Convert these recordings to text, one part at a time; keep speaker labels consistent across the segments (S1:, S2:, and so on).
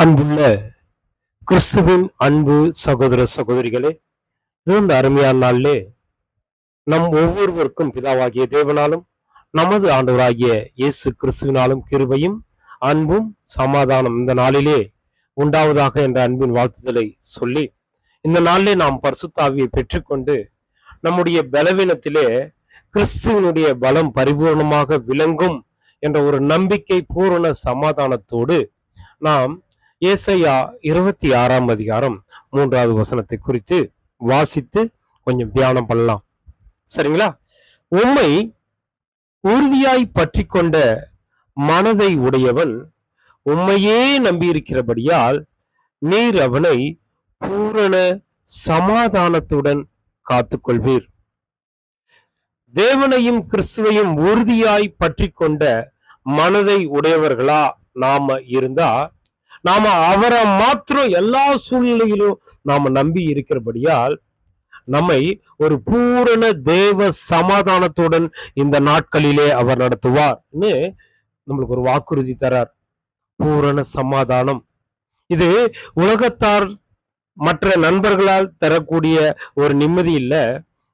S1: அன்புள்ள கிறிஸ்துவின் அன்பு சகோதர சகோதரிகளே, இது இந்த அருமையான நாளிலே நம் ஒவ்வொருவருக்கும் பிதாவாகிய தேவனாலும் நமது ஆண்டவராகிய இயேசு கிறிஸ்துவினாலும் கிருபையும் அன்பும் சமாதானம் இந்த நாளிலே உண்டாவதாக என்ற அன்பின் வாழ்த்துதலை சொல்லி, இந்த நாளிலே நாம் பரிசுத்த ஆவியை பெற்றுக்கொண்டு நம்முடைய பலவீனத்திலே கிறிஸ்துவனுடைய பலம் பரிபூர்ணமாக விளங்கும் என்ற ஒரு நம்பிக்கை பூரண சமாதானத்தோடு நாம் ஏசாயா 26ஆம் அதிகாரம் 3வது வசனத்தை குறித்து வாசித்து கொஞ்சம் தியானம் பண்ணலாம். சரிங்களா? உம்மை உறுதியாய் பற்றி கொண்ட மனதை உடையவன் உம்மையே நம்பியிருக்கிறபடியால் நீர் அவனை பூரண சமாதானத்துடன் காத்துக்கொள்வீர். தேவனையும் கிறிஸ்துவையும் உறுதியாய் பற்றி கொண்ட மனதை உடையவர்களா நாம இருந்தா, நாம அவரை மாத்திரம் எல்லா சூழ்நிலையிலும் நாம நம்பி இருக்கிறபடியால் நம்மை ஒரு பூரண தேவ சமாதானத்துடன் இந்த நாட்களிலே அவர் நடத்துவார்னு நம்மளுக்கு ஒரு வாக்குறுதி தரார். பூரண சமாதானம் இது உலகத்தார் மற்ற நண்பர்களால் தரக்கூடிய ஒரு நிம்மதி இல்ல,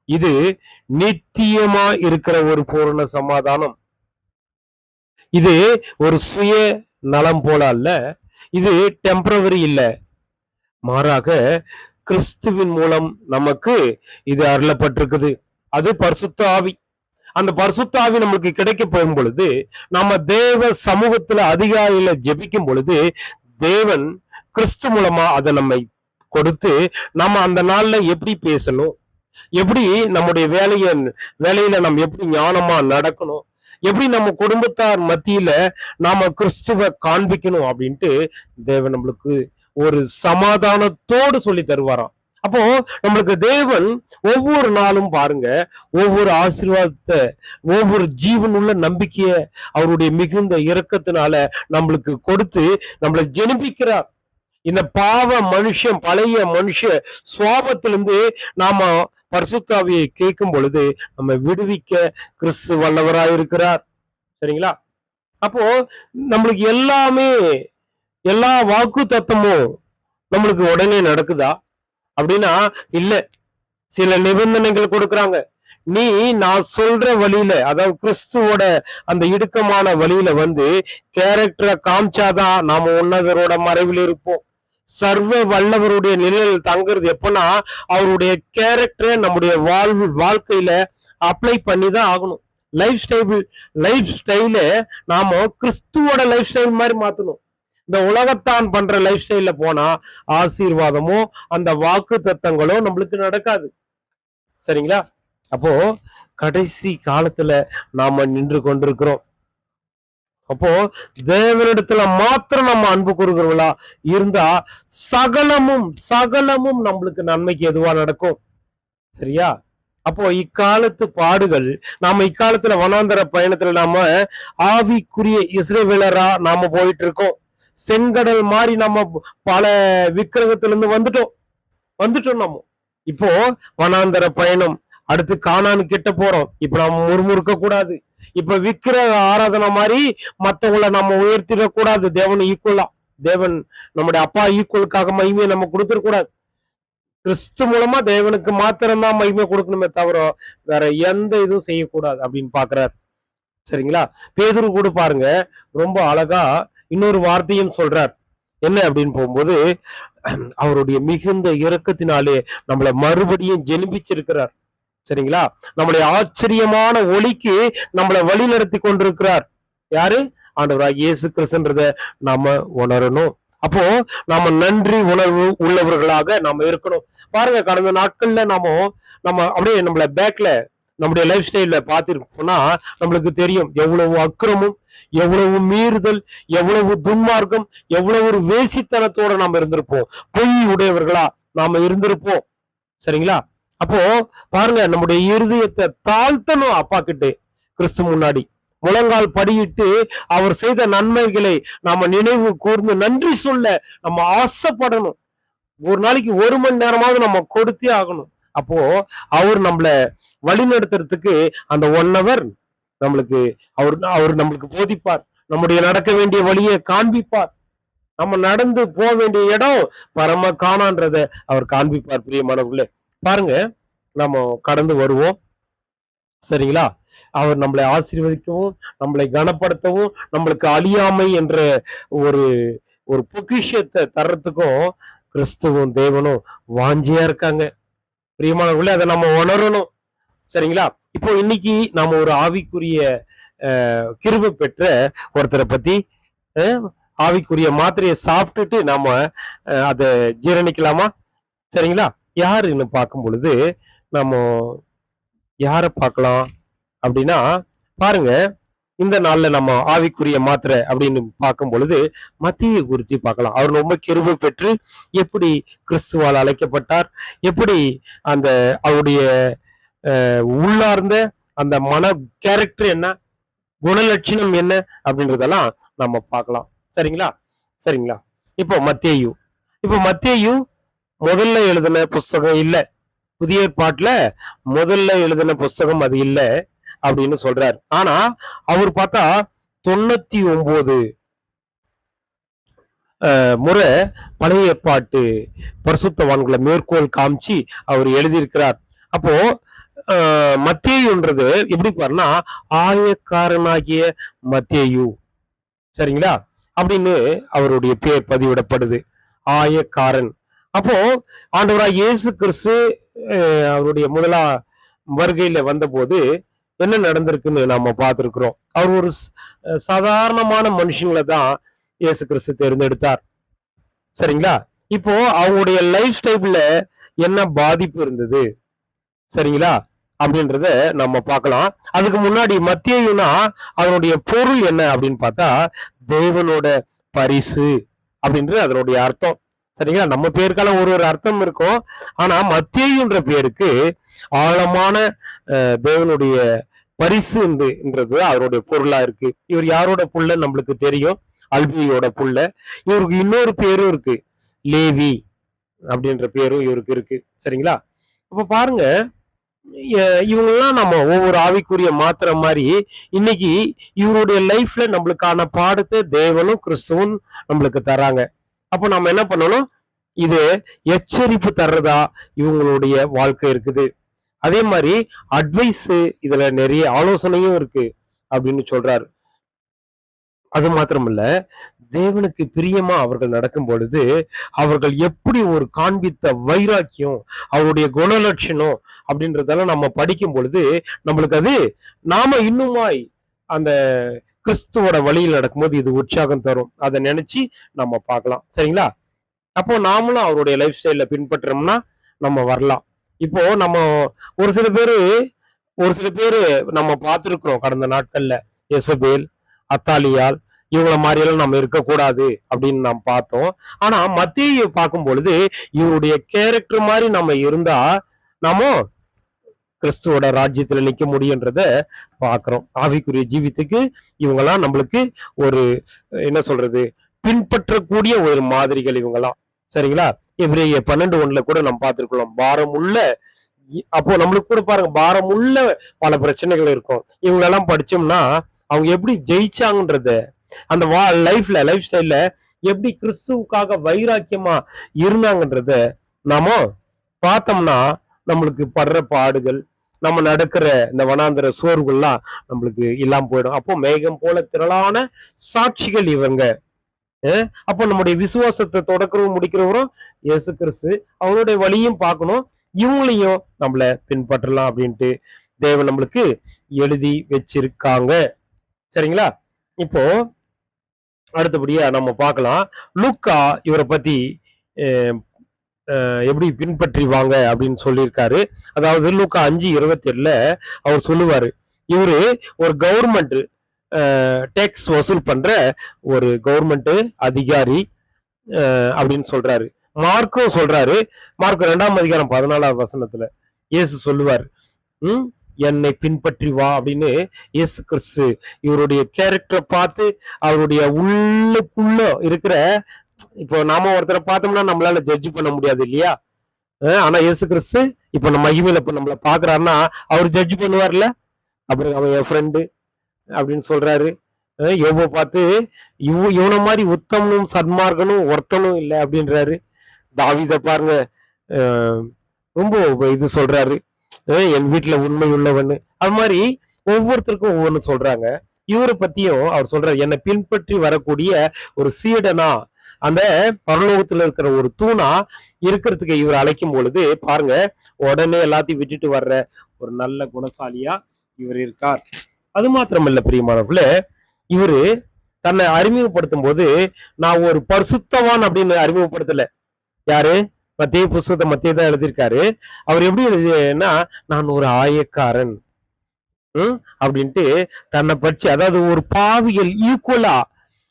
S1: இது நித்தியமா இருக்கிற ஒரு பூரண சமாதானம். இது ஒரு சுய நலம் போல அல்ல, இது டெம்பரவரி இல்லை, மாறாக கிறிஸ்துவின் மூலம் நமக்கு இது அருளப்பட்டிருக்குது. அது பரிசுத்த ஆவி. அந்த பரிசுத்த ஆவி நமக்கு கிடைக்க போகும் பொழுது, நம்ம தேவ சமூகத்துல அதிகாரியில ஜெபிக்கும் பொழுது தேவன் கிறிஸ்து மூலமா அதை நம்மை கொடுத்து நம்ம அந்த நாள்ல எப்படி பேசணும், எப்படி நம்முடைய வேலையில நம்ம எப்படி ஞானமா நடக்கணும், எப்படி நம்ம குடும்பத்தார் மத்தியில நாம கிறிஸ்துவ காண்பிக்கணும் அப்படின்ட்டு தேவன் நம்மளுக்கு ஒரு சமாதானத்தோடு சொல்லி தருவாராம். அப்போ நம்மளுக்கு தேவன் ஒவ்வொரு நாளும் பாருங்க, ஒவ்வொரு ஆசீர்வாதத்தை, ஒவ்வொரு ஜீவனுள்ள நம்பிக்கைய அவருடைய மிகுந்த இரக்கத்தினால நம்மளுக்கு கொடுத்து நம்மளை ஜெனிப்பிக்கிறார். இந்த பாவ மனுஷன், பழைய மனுஷ சுவாபத்திலிருந்து நாம பரிசுத்தாவியை கேட்கும் பொழுது நம்ம விடுவிக்க கிறிஸ்து வல்லவராயிருக்கிறார். சரிங்களா? அப்போ நம்மளுக்கு எல்லாமே, எல்லா வாக்கு தத்தமும் நம்மளுக்கு உடனே நடக்குதா அப்படின்னா இல்ல. சில நிபந்தனைகள் கொடுக்குறாங்க. நீ நான் சொல்ற வழியில, அதாவது கிறிஸ்துவோட அந்த இடுக்கமான வழியில வந்து கேரக்டரை காமிச்சாதான் நாம உன்னதரோட மறைவில் இருப்போம். சர்வ வல்லவருடைய நிலையில் தங்குறது எப்பன்னா அவருடைய கேரக்டரை நம்முடைய வாழ்க்கையில அப்ளை பண்ணி தான் ஆகணும். லைஃப் ஸ்டைல நாம கிறிஸ்துவோட லைஃப் ஸ்டைல் மாதிரி மாத்தணும். இந்த உலகத்தான் பண்ற லைஃப் ஸ்டைல்ல போனா ஆசீர்வாதமோ அந்த வாக்கு தத்தங்களோ நம்மளுக்கு நடக்காது. சரிங்களா? அப்போ கடைசி காலத்துல நாம நின்று கொண்டிருக்கிறோம். அப்போ தேவனிடத்துல மாத்திரம் நம்ம அன்பு கூறுகிறவர்களா இருந்தா சகலமும் நம்மளுக்கு நன்மைக்கு எதுவா நடக்கும். சரியா? அப்போ இக்காலத்து பாடுகள், நாம இக்காலத்துல வனாந்தர பயணத்துல நாம ஆவிக்குரிய இஸ்ரவேலரா நாம போயிட்டு இருக்கோம். செங்கடல் மாதிரி நம்ம பல விக்கிரகத்துல இருந்து வந்துட்டோம் நம்ம. இப்போ வனாந்தர பயணம், அடுத்து கானானு கிட்ட போறோம். இப்ப நம்ம முறுமுறுக்க கூடாது. இப்ப விக்கிரக ஆராதனை மாதிரி மத்தவங்களை நம்ம உயர்த்திடக்கூடாது. தேவன் ஈக்குவலா, தேவன் நம்முடைய அப்பா ஈக்குவலுக்காக மகிமையை நம்ம கொடுத்துடக்கூடாது. கிறிஸ்து மூலமா தேவனுக்கு மாத்திரம்தான் மகிமை கொடுக்கணுமே தவிர வேற எந்த இதுவும் செய்யக்கூடாது அப்படின்னு பாக்குறாரு. சரிங்களா? பேதுரு கூட பாருங்க, ரொம்ப அழகா இன்னொரு வார்த்தையும் சொல்றார். என்ன அப்படின்னு போகும்போது, அவருடைய மிகுந்த இரக்கத்தினாலே நம்மளை மறுபடியும் ஜெனிப்பிச்சிருக்கிறார். சரிங்களா? நம்முடைய ஆச்சரியமான ஒளிக்கு நம்மளை வழி நடத்தி கொண்டிருக்கிறார். யாரு? ஆண்டவராகிய இயேசு கிறிஸ்துன்றத நாம உணரணும். அப்போ நாம நன்றி உணர்வு உள்ளவர்களாக நாம இருக்கணும். பாருங்க, கடந்த நாட்கள்ல நம்ம அப்படியே நம்மள பேக்ல நம்முடைய லைஃப் ஸ்டைல்ல பார்த்திருப்போம்னா நம்மளுக்கு தெரியும் எவ்வளவு அக்கிரமும், எவ்வளவு மீறுதல், எவ்வளவு துன்மார்க்கம், எவ்வளவு ஒரு வேசித்தனத்தோட நாம இருந்திருப்போம். பொய் உடையவர்களா நாம இருந்திருப்போம். சரிங்களா? அப்போ பாருங்க, நம்முடைய இருதயத்தை தாழ்த்தணும் அப்பா கிட்டே, கிறிஸ்து முன்னாடி முழங்கால் படியிட்டு அவர் செய்த நன்மைகளை நாம நினைவு கூர்ந்து நன்றி சொல்ல நம்ம ஆசைப்படணும். ஒரு நாளைக்கு 1 மணி நேரமாவது நம்ம கொடுத்தே ஆகணும். அப்போ அவர் நம்மளை வழி நடத்துறதுக்கு அந்த 1 hour நம்மளுக்கு அவர் நம்மளுக்கு போதிப்பார். நம்முடைய நடக்க வேண்டிய வழியை காண்பிப்பார். நம்ம நடந்து போக வேண்டிய இடம் பரம காணான்றத அவர் காண்பிப்பார். பிரியமானவர்களே, பாருங்க, நம்ம கடந்து வருவோம். சரிங்களா? அவர் நம்மளை ஆசீர்வதிக்கவும், நம்மளை கனப்படுத்தவும், நம்மளுக்கு அழியாமை என்ற ஒரு ஒரு பொக்கிஷத்தை தர்றதுக்கும் கிறிஸ்துவும் தேவனும் வாஞ்சியா இருக்காங்க. பிரியமானவர்களே, அதை நம்ம உணரணும். சரிங்களா? இப்போ இன்னைக்கு நாம ஒரு ஆவிக்குரிய கிருபை பெற்ற ஒருத்தரை பத்தி, ஆவிக்குரிய மாத்திரையை சாப்பிட்டுட்டு நாம அதை ஜீரணிக்கலாமா? சரிங்களா? யாருன்னு பார்க்கும் பொழுது நம்ம யாரை பார்க்கலாம் அப்படின்னா, பாருங்க, இந்த நாள்ல நம்ம ஆவிக்குரிய மாத்திரை அப்படின்னு பார்க்கும் பொழுது மத்தியை குறித்து பார்க்கலாம். அவர் ரொம்ப கிருபை பெற்று எப்படி கிறிஸ்துவால் அழைக்கப்பட்டார், எப்படி அந்த அவருடைய உள்ளார்ந்த அந்த மன கேரக்டர் என்ன, குணலட்சணம் என்ன அப்படின்றதெல்லாம் நம்ம பார்க்கலாம். சரிங்களா? சரிங்களா? இப்போ மத்தேயு முதல்ல எழுதின புஸ்தகம் இல்ல, புதிய ஏற்பாட்டுல முதல்ல எழுதின புஸ்தகம் அது இல்ல அப்படின்னு சொல்றாரு. ஆனா அவர் பார்த்தா 99 முறை பழைய ஏற்பாட்டு பரிசுத்தவான்களை மேற்கோள் காமிச்சு அவர் எழுதியிருக்கிறார். அப்போ மத்தேயுன்றது எப்படி பாருன்னா, ஆயக்காரனாகிய மத்தேயு, சரிங்களா, அப்படின்னு அவருடைய பேர் பதிவிடப்படுது, ஆயக்காரன். அப்போ ஆண்டவராய் இயேசு கிறிஸ்து அவருடைய முதலா வருகையில வந்தபோது என்ன நடந்திருக்குன்னு நாம பார்த்திருக்கிறோம். அவர் ஒரு சாதாரணமான மனுஷங்களை தான் இயேசு கிறிஸ்து தேர்ந்தெடுத்தார். சரிங்களா? இப்போ அவங்களுடைய லைஃப் ஸ்டைல்ல என்ன பாதிப்பு இருந்தது, சரிங்களா, அப்படின்றத நம்ம பார்க்கலாம். அதுக்கு முன்னாடி மத்தேயுனா அதனுடைய பொருள் என்ன அப்படின்னு பார்த்தா, தேவனோட பரிசு அப்படின்றது அதனுடைய அர்த்தம். சரிங்களா? நம்ம பேருக்கான ஒரு ஒரு அர்த்தம் இருக்கும். ஆனா மத்தேயுன்ற பேருக்கு ஆழமான தேவனுடைய பரிசுன்றது அவருடைய பொருளா இருக்கு. இவர் யாரோட புள்ள நம்மளுக்கு தெரியும், அல்பியோட புள்ள. இவருக்கு இன்னொரு பேரும் இருக்கு, லேவி அப்படின்ற பேரும் இவருக்கு இருக்கு. சரிங்களா? அப்ப பாருங்க, இவங்கெல்லாம் நம்ம ஒவ்வொரு ஆவிக்குரிய மாத்திரை மாதிரி இன்னைக்கு இவருடைய லைஃப்ல நம்மளுக்கான பாடத்தை தேவனும் கிறிஸ்துவும் நம்மளுக்கு தராங்க. அப்போ நம்ம என்ன பண்ணணும், இது எச்சரிப்பு தர்றதா இவங்களுடைய வாழ்க்கை இருக்குது. அதே மாதிரி அட்வைஸ், இதுல நிறைய ஆலோசனையும் இருக்கு அப்படின்னு சொல்றாரு. அது மாத்திரமல்ல, தேவனுக்கு பிரியமா அவர்கள் நடக்கும் பொழுது அவர்கள் எப்படி ஒரு காண்பித்த வைராக்கியம், அவருடைய குணலட்சணம் அப்படின்றதெல்லாம் நம்ம படிக்கும் பொழுது நம்மளுக்கு அது நாம இன்னுமாய் அந்த கிறிஸ்துவோட வழியில் நடக்கும்போது இது உற்சாகம் தரும். அதை நினைச்சு நம்ம பார்க்கலாம். சரிங்களா? அப்போ நாமளும் அவருடைய லைஃப் ஸ்டைல பின்பற்றோம்னா நம்ம வரலாம். இப்போ நம்ம ஒரு சில பேரு நம்ம பார்த்திருக்கிறோம் கடந்த நாட்கள்ல, எசபேல், அத்தாலியால், இவங்கள மாதிரி எல்லாம் நம்ம இருக்கக்கூடாது அப்படின்னு நாம் பார்த்தோம். ஆனா மத்தேயுவை பார்க்கும் பொழுது இவருடைய கேரக்டர் மாதிரி நம்ம இருந்தா நாம கிறிஸ்துவோட ராஜ்யத்துல நிக்க முடியுன்றத பாக்குறோம். ஆவிக்குரிய ஜீவித்துக்கு இவங்கெல்லாம் நம்மளுக்கு ஒரு என்ன சொல்றது, பின்பற்றக்கூடிய ஒரு மாதிரிகள் இவங்கெல்லாம். சரிங்களா? எபிரேயர் 12:1 கூட நம்ம பார்த்திருக்கலாம், பாரம் உள்ள. அப்போ நம்மளுக்கு கூட பாருங்க, பாரம் உள்ள பல பிரச்சனைகள் இருக்கும். இவங்களெல்லாம் படிச்சோம்னா அவங்க எப்படி ஜெயிச்சாங்கன்றத, அந்த லைஃப் ஸ்டைல்ல எப்படி கிறிஸ்துவுக்காக வைராக்கியமா இருந்தாங்கன்றத நாம பார்த்தோம்னா நம்மளுக்கு படுற பாடுகள், நம்ம நடக்கிற இந்த வனாந்திர சோர்வுகள்லாம் நம்மளுக்கு இல்லாம போயிடும். அப்போ மேகம் போல திரளான சாட்சிகள் இவங்க. அப்போ நம்முடைய விசுவாசத்தை தொடக்கிறவரும் முடிக்கிறவரும் இயேசு கிறிஸ்து, அவருடைய வழியும் பார்க்கணும், இவங்களையும் நம்மள பின்பற்றலாம் அப்படின்ட்டு தேவன் நம்மளுக்கு எழுதி வச்சிருக்காங்க. சரிங்களா? இப்போ அடுத்தபடியா நம்ம பார்க்கலாம், லூக்கா இவரை பத்தி எப்படி பின்பற்றி வாங்க அப்படின்னு சொல்லியிருக்காரு. அதாவது லூக்கா 5:27 அவர் சொல்லுவாரு, இவரு ஒரு கவர்மெண்ட் டேக்ஸ் வசூல் பண்ற ஒரு கவர்மெண்ட் அதிகாரி அப்படின்னு சொல்றாரு. மார்க்கும் சொல்றாரு. மார்க் 2:14 இயேசு சொல்லுவார், என்னை பின்பற்றி வா அப்படின்னு. இயேசு கிறிஸ்து இவருடைய கேரக்டரை பார்த்து அவருடைய உள்ளுக்குள்ள இருக்கிற, இப்போ நாம ஒருத்தரை பார்த்தோம்னா நம்மளால ஜட்ஜ் பண்ண முடியாது இல்லையா? ஆனா இயேசு கிறிஸ்து இப்ப நம்ம மகிமையில இப்ப நம்மள பாக்குறாருன்னா அவர் ஜட்ஜ் பண்ணுவார்ல. அப்புறம் அவன் என் ஃப்ரெண்டு அப்படின்னு சொல்றாரு, யோப பார்த்து இவனை மாதிரி உத்தமனும் சன்மார்க்கனும் ஒருத்தனும் இல்லை அப்படின்றாரு. தாவீத பாருங்க, அஹ் ரொம்ப இது சொல்றாரு, என் வீட்டுல உண்மை உள்ளவன்னு. அது மாதிரி ஒவ்வொருத்தருக்கும் ஒவ்வொன்னு சொல்றாங்க. இவரை பத்தியும் அவர் சொல்றாரு, என்னை பின்பற்றி வரக்கூடிய ஒரு சீடனா, அந்த பரலோகத்துல இருக்கிற ஒரு தூணா இருக்கிறதுக்கு இவர் அழைக்கும் பொழுது பாருங்க, உடனே எல்லாத்தையும் விட்டுட்டு வர்ற ஒரு நல்ல குணசாலியா இவர் இருக்கார். அது மாத்திரமல்ல பிரியமானவர்களே, இவரு தன்னை அறிமுகப்படுத்தும் போது நான் ஒரு பரிசுத்தவான் அப்படின்னு அறிமுகப்படுத்தல. யாரு? மத்திய புஸ்தகத்தை மத்திய தான் எழுதியிருக்காரு. அவர் எப்படி எழுதினா, நான் ஒரு ஆயக்காரன் அப்படின்ட்டு தன்னை பற்றி, அதாவது ஒரு பாவிகள் ஈக்குவலா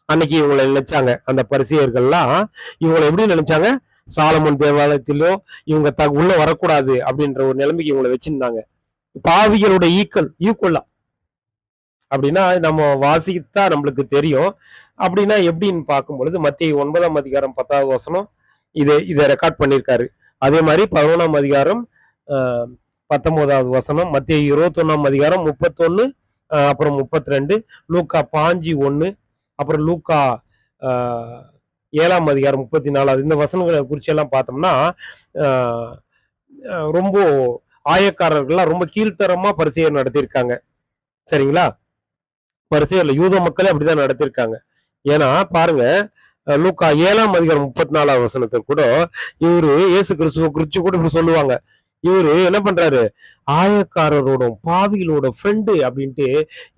S1: அன்னைக்கு இவங்களை நினைச்சாங்க. அந்த பரிசேயர்கள்லாம் இவங்களை எப்படி நினைச்சாங்க? சாலமோன் தேவாலயத்திலோ இவங்க உள்ள வரக்கூடாது அப்படின்ற ஒரு நிலைமைக்கு இவங்களை வச்சிருந்தாங்க. பாவிகளோட ஈக்குவலா. அப்படின்னா நம்ம வாசித்தா நம்மளுக்கு தெரியும். அப்படின்னா எப்படின்னு பார்க்கும் பொழுது மத்திய 9ஆம் அதிகாரம் 10வது வசனம் இதை ரெக்கார்ட் பண்ணியிருக்காரு. அதே மாதிரி 11ஆம் அதிகாரம் 19வது வசனம், மத்திய 21ஆம் அதிகாரம் 31, அப்புறம் 32, லூக்கா 5:1, அப்புறம் லூக்கா 7ஆம் அதிகாரம் 34. இந்த வசனங்களை குறிச்சு எல்லாம் பார்த்தோம்னா ரொம்ப ஆயக்காரர்கள்லாம் ரொம்ப கீழ்த்தரமா பரிசேயர் நடத்தியிருக்காங்க. சரிங்களா? பரிசேயர்ல யூத மக்களே அப்படிதான் நடத்திருக்காங்க. ஏன்னா பாருங்க, லூக்கா 7ஆம் அதிகாரம் 34வது வசனத்தில் கூட இவரு இயேசு கிறிஸ்துவ குறிச்சு கூட இப்படி சொல்லுவாங்க. இவரு என்ன பண்றாரு? ஆயக்காரரோட பாவிகளோட ஃப்ரெண்டு அப்படின்ட்டு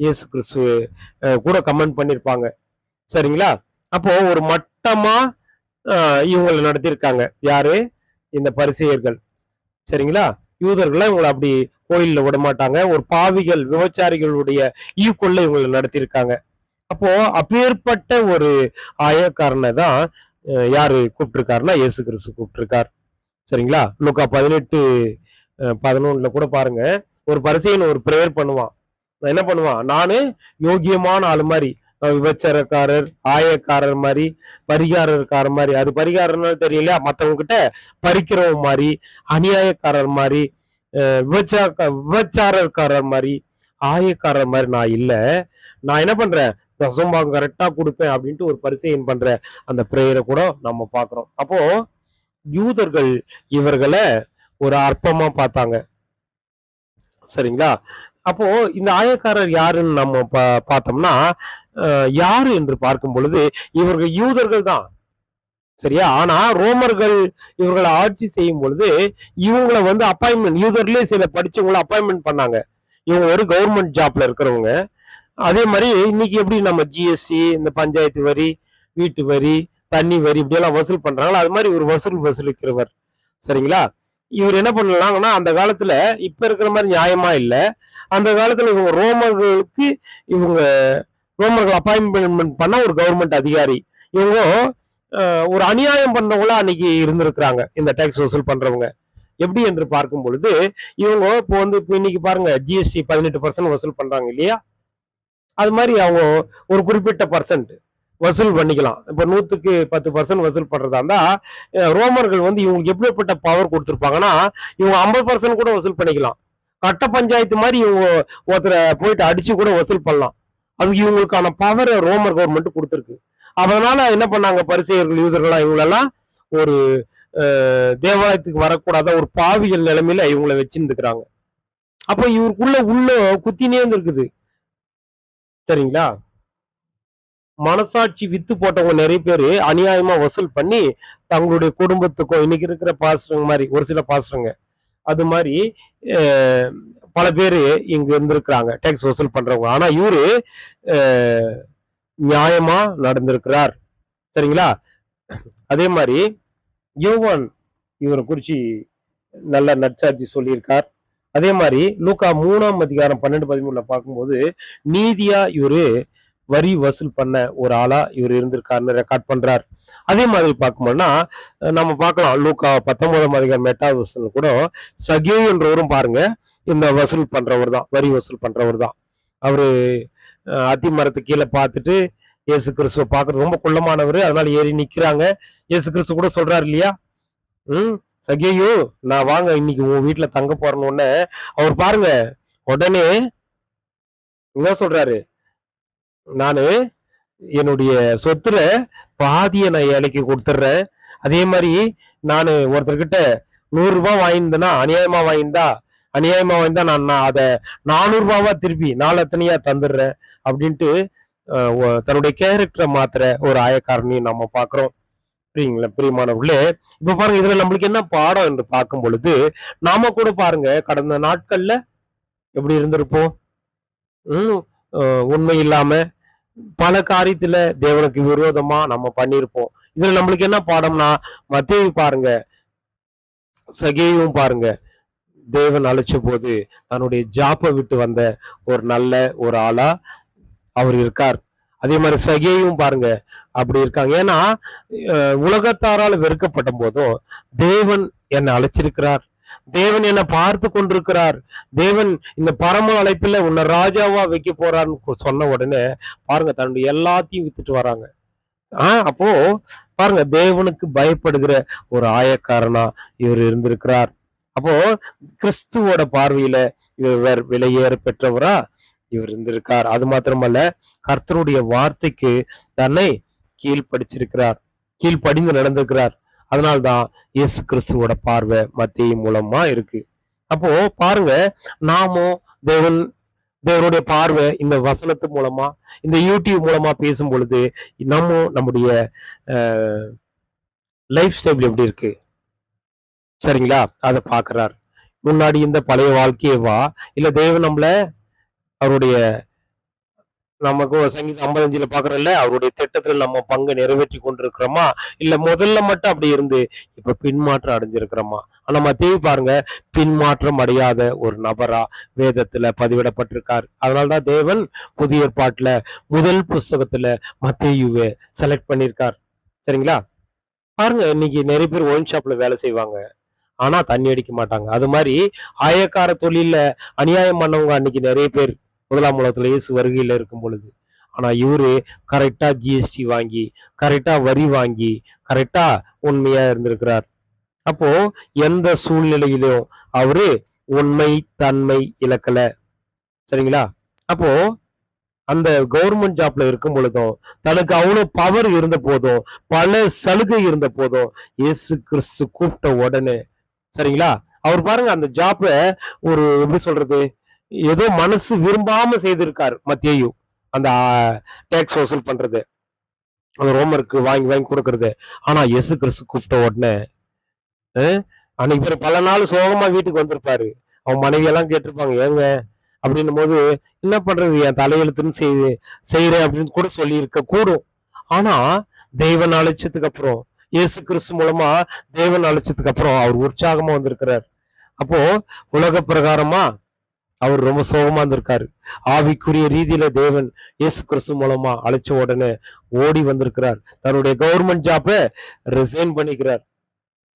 S1: இயேசு கிறிஸ்துவ கூட கமெண்ட் பண்ணிருப்பாங்க. சரிங்களா? அப்போ ஒரு மட்டமா இவங்களை நடத்திருக்காங்க. யாரு? இந்த பரிசேயர்கள். சரிங்களா? யூதர்கள்லாம் இவங்களை அப்படி கோயில்ல விட மாட்டாங்க. ஒரு பாவிகள் விபச்சாரிகளுடைய ஈக்குவல்ல இவங்களை நடத்திருக்காங்க. அப்போ அப்பேற்பட்ட ஒரு ஆயக்காரனை தான் யாரு கூப்பிட்டிருக்காருன்னா இயேசு கிறிஸ்து கூப்பிட்டிருக்கார். சரிங்களா? லூக்கா 18:11 கூட பாருங்க, ஒரு பரிசேயன் ஒரு பிரேயர் பண்ணுவான். என்ன பண்ணுவான்? நானு யோகியமான ஆளு மாதிரி, விபச்சாரக்காரர், ஆயக்காரர் மாதிரி, பரிகாரக்காரர் மாதிரி. அது பரிகாரம்னு தெரியல, மற்றவங்க கிட்ட பறிக்கிறவங்க மாதிரி, அநியாயக்காரர் மாதிரி, விபச்சாரக்காரர் மாதிரி, ஆயக்காரர் மாதிரி நான் இல்லை. நான் என்ன பண்றேன்? தசம்பாகம் கரெக்டா கொடுப்பேன் அப்படின்ட்டு ஒரு பரிசேயன் பண்ற அந்த பிரேயரை கூட நம்ம பாக்குறோம். அப்போ யூதர்கள் இவர்களை ஒரு அற்பமா பார்த்தாங்க. சரிங்களா? அப்போ இந்த ஆயக்காரர் யாருன்னு நம்ம பார்த்தோம்னா, யாரு என்று பார்க்கும் பொழுது இவர்கள் யூதர்கள் தான். சரியா? ஆனா ரோமர்கள் இவர்களை ஆட்சி செய்யும் பொழுது இவங்களை அப்பாயின்மெண்ட், யூதர்லயே சில படிச்சவங்களை அப்பாயின்மெண்ட் பண்ணாங்க. இவங்க ஒரு கவர்மெண்ட் ஜாப்ல இருக்கிறவங்க. அதே மாதிரி இன்னைக்கு எப்படி நம்ம ஜிஎஸ்டி, இந்த பஞ்சாயத்து வரி, வீட்டு வரி, தண்ணி வரி இப்படியெல்லாம் வசூல் பண்றாங்களோ அது மாதிரி ஒரு வசூலிக்கிறவர். சரிங்களா? இவர் என்ன பண்ணலாங்கன்னா, அந்த காலத்துல இப்ப இருக்கிற மாதிரி நியாயமா இல்லை. அந்த காலத்துல இவங்க ரோமர்கள் அப்பாயின்மெண்ட் பண்ண ஒரு கவர்மெண்ட் அதிகாரி. இவங்க ஒரு அநியாயம் பண்ணவங்களா அன்னைக்கு இருந்திருக்கிறாங்க, இந்த டேக்ஸ் வசூல் பண்றவங்க. எப்படி என்று பார்க்கும் பொழுது இவங்க இப்போ இன்னைக்கு பாருங்க, ஜிஎஸ்டி 18% வசூல் பண்றாங்க இல்லையா? அது மாதிரி அவங்க ஒரு குறிப்பிட்ட பர்சன்ட் வசூல் பண்ணிக்கலாம். இப்போ 100க்கு 10% வசூல் பண்றதா இருந்தா, ரோமர்கள் இவங்களுக்கு எப்படிப்பட்ட பவர் கொடுத்துருப்பாங்கன்னா, இவங்க 50% கூட வசூல் பண்ணிக்கலாம். கட்ட பஞ்சாயத்து மாதிரி இவங்க ஒருத்தரை போயிட்டு அடிச்சு கூட வசூல் பண்ணலாம். அதுக்கு இவங்களுக்கான பவர் ரோமர் கவர்மெண்ட் கொடுத்துருக்கு. அதனால என்ன பண்ணாங்க பரிசேயர்கள், யூதர்களா இவங்களெல்லாம் ஒரு தேவாலயத்துக்கு வரக்கூடாத ஒரு பாவியல் நிலைமையில இவங்களை வச்சிருந்துக்கிறாங்க. அப்ப இவருக்குள்ள குத்தினே இருக்குது. சரிங்களா? மனசாட்சி வித்து போட்டவங்க நிறைய பேரு அநியாயமா வசூல் பண்ணி தங்களுடைய குடும்பத்துக்கும், இன்னைக்கு இருக்கிற பாஸ்டருங்க மாதிரி ஒரு சில பாஸ்டருங்க அது மாதிரி பல பேரு இங்க இருந்திருக்கிறாங்க, டேக்ஸ் வசூல் பண்றவங்க. ஆனா இவரு நியாயமா நடந்திருக்கிறார். சரிங்களா? அதே மாதிரி யோவான் இவரை குறிச்சு நல்ல நற்சாட்சி சொல்லியிருக்கார். அதே மாதிரி லூக்கா 3ஆம் அதிகாரம் 12-13 பார்க்கும்போது நீதியா இவரு வரி வசூல் பண்ண ஒரு ஆளா இவர் இருந்திருக்காருன்னு ரெக்கார்ட் பண்றார். அதே மாதிரி பார்க்கணும்னா நம்ம பார்க்கலாம், லூக்கா 19ஆம் அதிகாரம் 8வது வசனம் கூட சகேயு என்றவரும் பாருங்க இந்த வசூல் பண்றவர் தான், வரி வசூல் பண்றவர் தான். அவரு அத்தி மரத்து கீழே பார்த்துட்டு இயேசு கிறிஸ்துவ பார்க்கறது ரொம்ப குள்ளமானவர், அதனால ஏறி நிக்கிறாங்க. இயேசு கிறிஸ்து கூட சொல்றாரு இல்லையா, சகேயு நான் வாங்க இன்னைக்கு உன் வீட்டுல தங்க போறேன்னு அவர் பாருங்க உடனே என்ன சொல்றாரு, நானு என்னுடைய சொத்துல பாதியை நான் ஏழைக்கு கொடுத்துட்றேன். அதே மாதிரி நான் ஒருத்தர்கிட்ட 100 ரூபாய் வாங்கியிருந்தேன்னா, அநியாயமா வாங்கியிருந்தா நான் அதை 400 ரூபாவா திருப்பி நாளத்தனையா தந்துடுறேன் அப்படின்ட்டு தன்னுடைய கேரக்டரை மாத்துற ஒரு ஆயக்காரனையும் நம்ம பார்க்கிறோம். புரியுங்களா பிரியமானவர்களே? இப்ப பாருங்க, இதுல நம்மளுக்கு என்ன பாடம் என்று பார்க்கும் பொழுது, நாம கூட பாருங்க கடந்த நாட்கள்ல எப்படி இருந்திருப்போம். உம் உண்மை இல்லாம பல காரியத்துல தேவனுக்கு விரோதமா நம்ம பண்ணியிருப்போம். இதுல நம்மளுக்கு என்ன பாடம்னா, மத்தேயு பாருங்க, சகேயும் பாருங்க, தேவன் அழைச்ச போது தன்னுடைய ஜாப்பை விட்டு வந்த ஒரு நல்ல ஒரு ஆளா அவர் இருக்கார். அதே மாதிரி சகேயும் பாருங்க அப்படி இருக்காங்க. ஏன்னா உலகத்தாரால் வெறுக்கப்பட்ட போதும் தேவன் என்னை அழைச்சிருக்கிறார், தேவன் என்னை பார்த்து கொண்டிருக்கிறார், தேவன் இந்த பரம அழைப்புல உன்னை ராஜாவா வைக்க போறான்னு சொன்ன உடனே பாருங்க தன்னுடைய எல்லாத்தையும் வித்துட்டு வராங்க. அப்போ பாருங்க, தேவனுக்கு பயப்படுகிற ஒரு ஆயக்காரனா இவர் இருந்திருக்கிறார். அப்போ கிறிஸ்துவோட பார்வையில இவர் விலையேற பெற்றவரா இவர் இருந்திருக்கார். அது மாத்திரமல்ல, கர்த்தருடைய வார்த்தைக்கு தன்னை கீழ்ப்படிந்து நடந்திருக்கிறார். அதனால்தான் இயேசு கிறிஸ்துவோட பார்வை மத்தேயு மூலமா இருக்கு. அப்போ பாருங்க, நாமும் தேவனுடைய பார்வை இந்த வசனத்து மூலமா, இந்த யூடியூப் மூலமா பேசும் பொழுது நம்முடைய லைஃப் ஸ்டைல் எப்படி இருக்கு, சரிங்களா, அதை பாக்குறார். முன்னாடி இந்த பழைய வாழ்க்கையவா, இல்ல தேவன் நம்மள அவருடைய நமக்கு சங்கீதம் 55 பாக்குறோம்ல, அவருடைய திட்டத்துல நம்ம பங்கு நிறைவேற்றி கொண்டிருக்கிறோமா, இல்ல முதல்ல மட்டும் அப்படி இருந்து இப்ப பின்மாற்றம் அடைஞ்சிருக்கிறோமா? ஆனா மத்தேயு பாருங்க, பின்மாற்றம் அடையாத ஒரு நபரா வேதத்துல பதிவிடப்பட்டிருக்காரு. அதனால்தான் தேவன் புதிய ஏற்பாட்டுல முதல் புஸ்தகத்துல மத்தேயுவை செலக்ட் பண்ணியிருக்கார். சரிங்களா? பாருங்க, இன்னைக்கு நிறைய பேர் ஒயின் ஷாப்ல வேலை செய்வாங்க, ஆனா தண்ணி அடிக்க மாட்டாங்க. அது மாதிரி ஆயக்கார தொழில அநியாயம் பண்ணவங்க அன்னைக்கு நிறைய பேர் முதலாம் உலகத்துல இயேசு வருகையில இருக்கும் பொழுது. ஆனா இவரு கரெக்டா ஜிஎஸ்டி வாங்கி, கரெக்டா வரி வாங்கி, கரெக்டா உண்மையா இருந்திருக்கிறார். அப்போ எந்த சூழ்நிலையிலும் அவரு உண்மை தன்மை இழக்கல. சரிங்களா? அப்போ அந்த கவர்மெண்ட் ஜாப்ல இருக்கும் பொழுதும், தனக்கு அவ்வளவு பவர் இருந்த போதும், பல சலுகை இருந்த போதும், இயேசு கிறிஸ்து கூப்பிட்ட உடனே, சரிங்களா, அவர் பாருங்க அந்த ஜாப்ப ஒரு எப்படி சொல்றது, ஏதோ மனசு விரும்பாம செய்திருக்காரு மத்தேயு. அந்த டேக்ஸ் வசூல் பண்றது, அந்த ரோமருக்கு வாங்கி வாங்கி கொடுக்கறது. ஆனா இயேசு கிறிஸ்து கூப்பிட்ட உடனே அன்னைக்கு பேர் பல நாள் சோகமா வீட்டுக்கு வந்திருப்பாரு. அவன் மனைவி எல்லாம் கேட்டிருப்பாங்க, ஏங்க அப்படின்னும் போது, என்ன பண்றது, என் தலையெழுத்துன்னு செய்யறேன் அப்படின்னு கூட சொல்லி இருக்க கூடும். ஆனா தேவன் அழைச்சதுக்கு அப்புறம், இயேசு கிறிஸ்து மூலமா தேவன் அழைச்சதுக்கு அப்புறம் அவர் உற்சாகமா வந்திருக்கிறார். அப்போ உலக பிரகாரமா அவர் ரொம்ப சோகமா இருந்திருக்காரு. ஆவிக்குரிய ரீதியில தேவன் இயேசு கிறிஸ்து மூலமா அழைச்ச உடனே ஓடி வந்திருக்கிறார். தன்னுடைய கவர்மெண்ட் ஜாப்பை ரிசைன் பண்ணிக்கிறார்.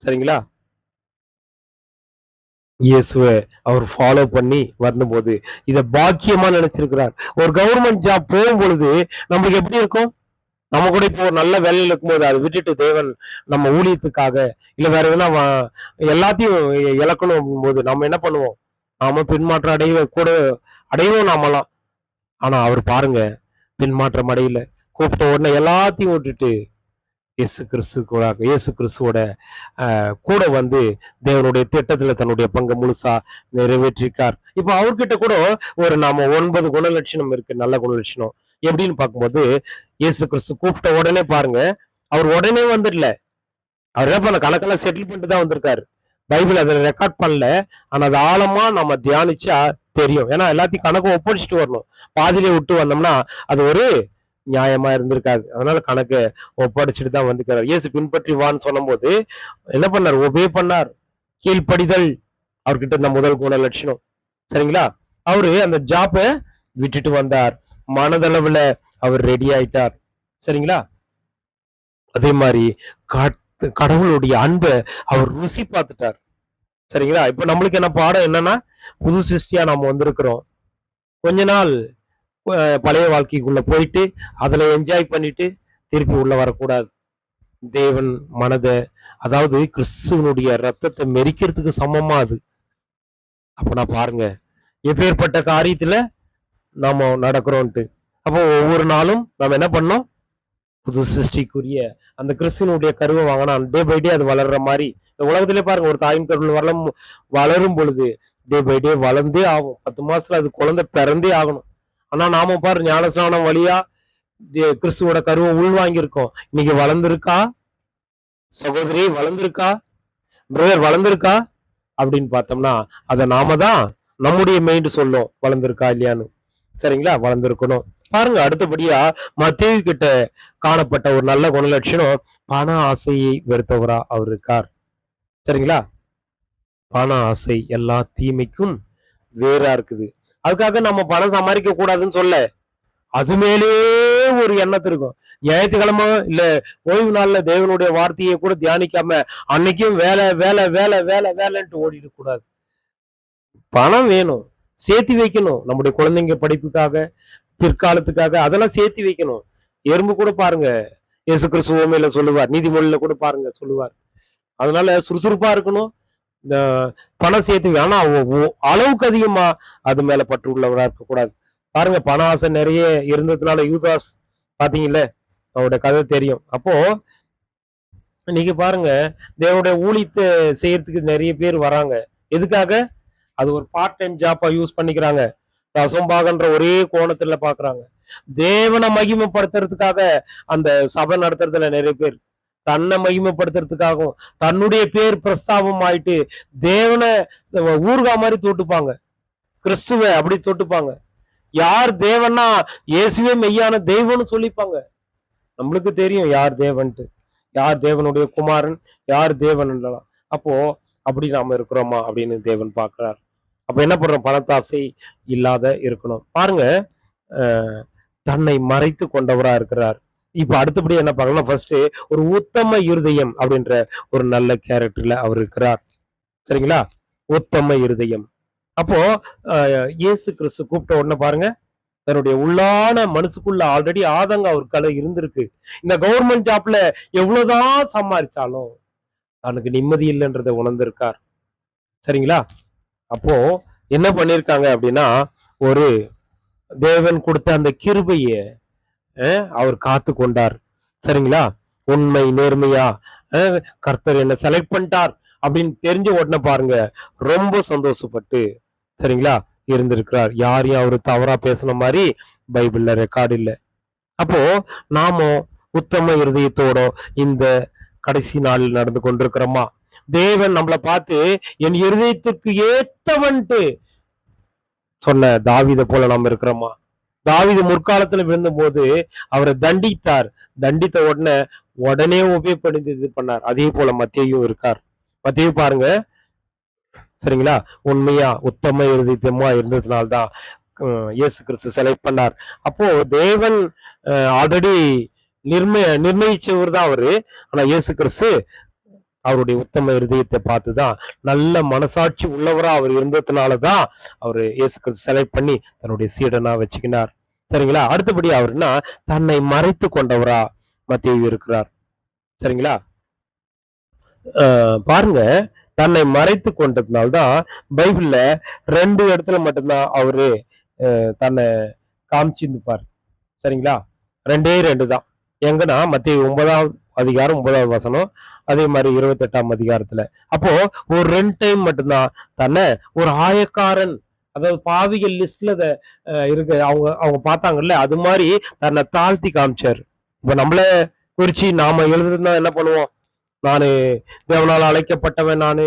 S1: சரிங்களா? இயேசுவை அவர் ஃபாலோ பண்ணி வரும்போது இத பாக்கியமா நினைச்சிருக்கிறார். ஒரு கவர்மெண்ட் ஜாப் போகும் பொழுது நம்மளுக்கு எப்படி இருக்கும்? நம்ம கூட இப்போ ஒரு நல்ல வேலையில இருக்கும்போது அதை விட்டுட்டு தேவன் நம்ம ஊழியத்துக்காக இல்ல வேற எதுனா எல்லாத்தையும் இழக்கணும் போது நம்ம என்ன பண்ணுவோம்? நாம பின்மாற்றம் அடைவோம் நாமெல்லாம். ஆனா அவர் பாருங்க, பின்மாற்றம் அடையல. கூப்பிட்ட உடனே எல்லாத்தையும் விட்டுட்டு இயேசு கிறிஸ்துவோட கூட வந்து தேவனுடைய திட்டத்துல தன்னுடைய பங்கு முழுசா நிறைவேற்றிருக்கார். இப்ப அவர்கிட்ட கூட ஒரு நாம 9 குணலட்சணம் இருக்கு, நல்ல குணலட்சணம். எப்படின்னு பார்க்கும்போது, இயேசு கிறிஸ்து கூப்பிட்ட உடனே பாருங்க, அவர் உடனே வந்துடல. அவர் என்ன பண்ண, கணக்கெல்லாம் செட்டில் பண்ணிட்டு தான் வந்திருக்காரு. பைபிள் அதை ரெக்கார்ட் பண்ணல, ஆனா அது ஆழமா நம்ம தியானிச்சா தெரியும். ஏன்னா எல்லாத்தையும் கணக்கும் ஒப்படைச்சிட்டு வரணும். பாதியிலே விட்டு வந்தோம்னா அது ஒரு நியாயமா இருந்திருக்காது. அதனால கணக்கு ஒப்படைச்சிட்டு தான் வந்துக்கிறார். இயேசு பின்பற்றி வான்னு சொன்னும் போது என்ன பண்ணார்? ஒபே பண்ணார். கீழ்ப்படிதல் அவர்கிட்ட இருந்த முதல் குண லட்சணம். சரிங்களா? அவரு அந்த ஜாப்ப விட்டுட்டு வந்தார். மனதளவுல அவர் ரெடி ஆயிட்டார். சரிங்களா? அதே மாதிரி கடவுளுடைய அன்பை அவர் ருசி பார்த்துட்டார். சரிங்களா? இப்ப நம்மளுக்கு என்ன பாடம் என்னன்னா, புது சிருஷ்டியா நாம வந்திருக்கிறோம். கொஞ்ச நாள் பழைய வாழ்க்கைக்குள்ள போயிட்டு அதுல என்ஜாய் பண்ணிட்டு திருப்பி உள்ள வரக்கூடாது. தேவன் மனதை, அதாவது கிறிஸ்துவனுடைய ரத்தத்தை மெரிக்கிறதுக்கு சமமா அது. அப்ப நான் பாருங்க எப்பேற்பட்ட காரியத்துல நாம நடக்கிறோம்ட்டு. அப்போ ஒவ்வொரு நாளும் நம்ம என்ன பண்ணோம்? புது சிருஷ்டிக்குரிய அந்த கிறிஸ்துவனுடைய கருவை வாங்கினா டே பை டே அது வளர்ற மாதிரி. இந்த உலகத்திலே பாருங்க, ஒரு தாயின் கருவில் வளரும் பொழுது டே பை டே வளர்ந்தே ஆகும். 10 மாசத்துல அது குழந்தை பிறந்தே ஆகணும். ஆனா நாம பாரு, ஞானஸ்நானம் வழியா கிறிஸ்துவோட கருவை உள்வாங்கியிருக்கோம். இன்னைக்கு வளர்ந்துருக்கா சகோதரி? வளர்ந்துருக்கா பிரதர்? வளர்ந்துருக்கா அப்படின்னு பார்த்தோம்னா அதை நாம தான் நம்முடைய மெயின்டு சொல்லும், வளர்ந்துருக்கா இல்லையான்னு. சரிங்களா? வளர்ந்துருக்கணும். பாருங்க, அடுத்தபடியா மத்தேயு கிட்ட காணப்பட்ட ஒரு நல்ல குணலட்சணம், பண ஆசையை வெறுத்தவரா அவர் இருக்கார். சரிங்களா? பண ஆசை எல்லா தீமைக்கும் வேறா இருக்குது. அதுக்காக நம்ம பணம் சம்பாதிக்க கூடாதுன்னு சொல்ல, அது மேலேயே ஒரு எண்ணத்து இருக்கும். ஞாயிற்றுக்கிழமை இல்ல ஓய்வு நாள்ல தேவனுடைய வார்த்தையை கூட தியானிக்காம அன்னைக்கும் வேலை வேலை வேலை வேலை வேலைன்ட்டு ஓடிட கூடாது. பணம் வேணும், சேர்த்து வைக்கணும். நம்முடைய குழந்தைங்க படிப்புக்காக, பிற்காலத்துக்காக அதெல்லாம் சேர்த்து வைக்கணும். எறும்பு கூட பாருங்க, இயேசு கிறிஸ்து உவமையில சொல்லுவார், நீதிமொழியில கூட பாருங்க சொல்லுவார். அதனால சுறுசுறுப்பா இருக்கணும். இந்த பணம் சேர்த்து ஆனா அளவுக்கு அதிகமா அது மேல பற்று உள்ளவரா இருக்கக்கூடாது. பாருங்க, பண ஆசை நிறைய இருந்ததுனால யூதாஸ் பாத்தீங்கல்ல, அவருடைய கதை தெரியும். அப்போ இன்னைக்கு பாருங்க, தேவனுடைய ஊழியத்தை செய்யறதுக்கு நிறைய பேர் வராங்க. எதுக்காக? அது ஒரு பார்ட் டைம் ஜாப்பா யூஸ் பண்ணிக்கிறாங்க. தசம்பாகன்ற ஒரே கோணத்துல பாக்குறாங்க. தேவனை மகிமைப்படுத்துறதுக்காக அந்த சபை நடத்துறதுல நிறைய பேர் தன்னை மகிமைப்படுத்துறதுக்காகவும் தன்னுடைய பேர் பிரஸ்தாபம் ஆயிட்டு தேவனை ஊர்கா மாதிரி தொட்டுப்பாங்க, கிறிஸ்துவ அப்படி தொட்டுப்பாங்க. யார் தேவன்னா இயேசுவே மெய்யான தெய்வம்னு சொல்லிப்பாங்க. நம்மளுக்கு தெரியும் யார் தேவன்ட்டு, யார் தேவனுடைய குமாரன், யார் தேவன். அப்போ அப்படி நாம இருக்கிறோமா அப்படின்னு தேவன் பார்க்கிறார். அப்ப என்ன பண்றோம்? பணத்தாசை இல்லாத இருக்கணும். பாருங்க, தன்னை மறைத்து கொண்டவரா இருக்கிறார். இப்ப அடுத்தபடி என்ன பார்க்கலாம்? ஃபர்ஸ்ட் ஒரு உத்தம இருதயம் அப்படின்ற ஒரு நல்ல கேரக்டர்ல அவர் இருக்கிறார். சரிங்களா? உத்தம இருதயம். அப்போ இயேசு கிறிஸ்து கூப்பிட்ட உடனே பாருங்க, தன்னுடைய உள்ளான மனசுக்குள்ள ஆல்ரெடி ஆதங்கம் அவருக்கால இருந்திருக்கு. இந்த கவர்மெண்ட் ஜாப்ல எவ்வளவுதான் சம்பாதிச்சாலும் தனக்கு நிம்மதி இல்லைன்றதை உணர்ந்திருக்கார். சரிங்களா? அப்போ என்ன பண்ணிருக்காங்க அப்படின்னா, ஒரு தேவன் கொடுத்த அந்த கிருபைய அவர் காத்து கொண்டார். சரிங்களா? உண்மை நேர்மையா கர்த்தர் என்ன செலக்ட் பண்ணிட்டார் அப்படின்னு தெரிஞ்ச உடனே பாருங்க, ரொம்ப சந்தோஷப்பட்டு சரிங்களா இருந்திருக்கிறார். யாரையும் அவரு தவறா பேசின மாதிரி பைபிள்ல ரெக்கார்டு இல்லை. அப்போ நாம உத்தம இருதயத்தோட இந்த கடைசி நாளில் நடந்து கொண்டிருக்கிறோமா? தேவன் நம்மளை பார்த்து என் இருதயத்துக்கு ஏத்தவன்ட்டு சொன்ன தாவீதை போல நாம் இருக்கிறோமா? தாவீது முற்காலத்துல விழுந்த போது அவரை தண்டித்தார். தண்டித்த உடனே உபயோகப்படுத்தி இது பண்ணார். அதே போல மத்தேயும் இருக்கார். மத்தேயு பாருங்க, சரிங்களா, உண்மையா உத்தம இருதயமா இருந்ததுனால்தான் இயேசு கிறிஸ்து செலக்ட் பண்ணார். அப்போ தேவன் ஆல்ரெடி நிர்ணயிச்சவர் தான் அவரு. ஆனா இயேசு கிறிஸ்து அவருடைய உத்தம இருதயத்தை பார்த்துதான், நல்ல மனசாட்சி உள்ளவரா அவர் இருந்ததுனாலதான் அவரு இயேசு கிறிஸ்து செலக்ட் பண்ணி தன்னுடைய சீடனா வச்சுக்கினார். சரிங்களா? அடுத்தபடி அவருன்னா தன்னை மறைத்து கொண்டவரா மத்தேயு இருக்கிறார். சரிங்களா? பாருங்க, தன்னை மறைத்து கொண்டதுனால்தான் பைபிள்ல 2 இடத்துல மட்டும்தான் அவரு தன்னை காமிச்சிருந்துப்பார். சரிங்களா? 2 தான். எங்கன்னா மத்தேயு 9ஆம் அதிகாரம் 9வது வசனம், அதே மாதிரி 28ஆம் அதிகாரத்துல. அப்போ ஒரு 2 டைம் மட்டும்தான் தன்னை ஒரு ஆயக்காரன், அதாவது பாவிகள் லிஸ்ட்ல இருக்க அவங்க பார்த்தாங்கல்ல, அது மாதிரி தன்னை தாழ்த்தி காமிச்சார். இப்ப நம்மள குறிச்சு நாம எழுதுனா என்ன பண்ணுவோம்? நானு தேவனால் அழைக்கப்பட்டவன், நானு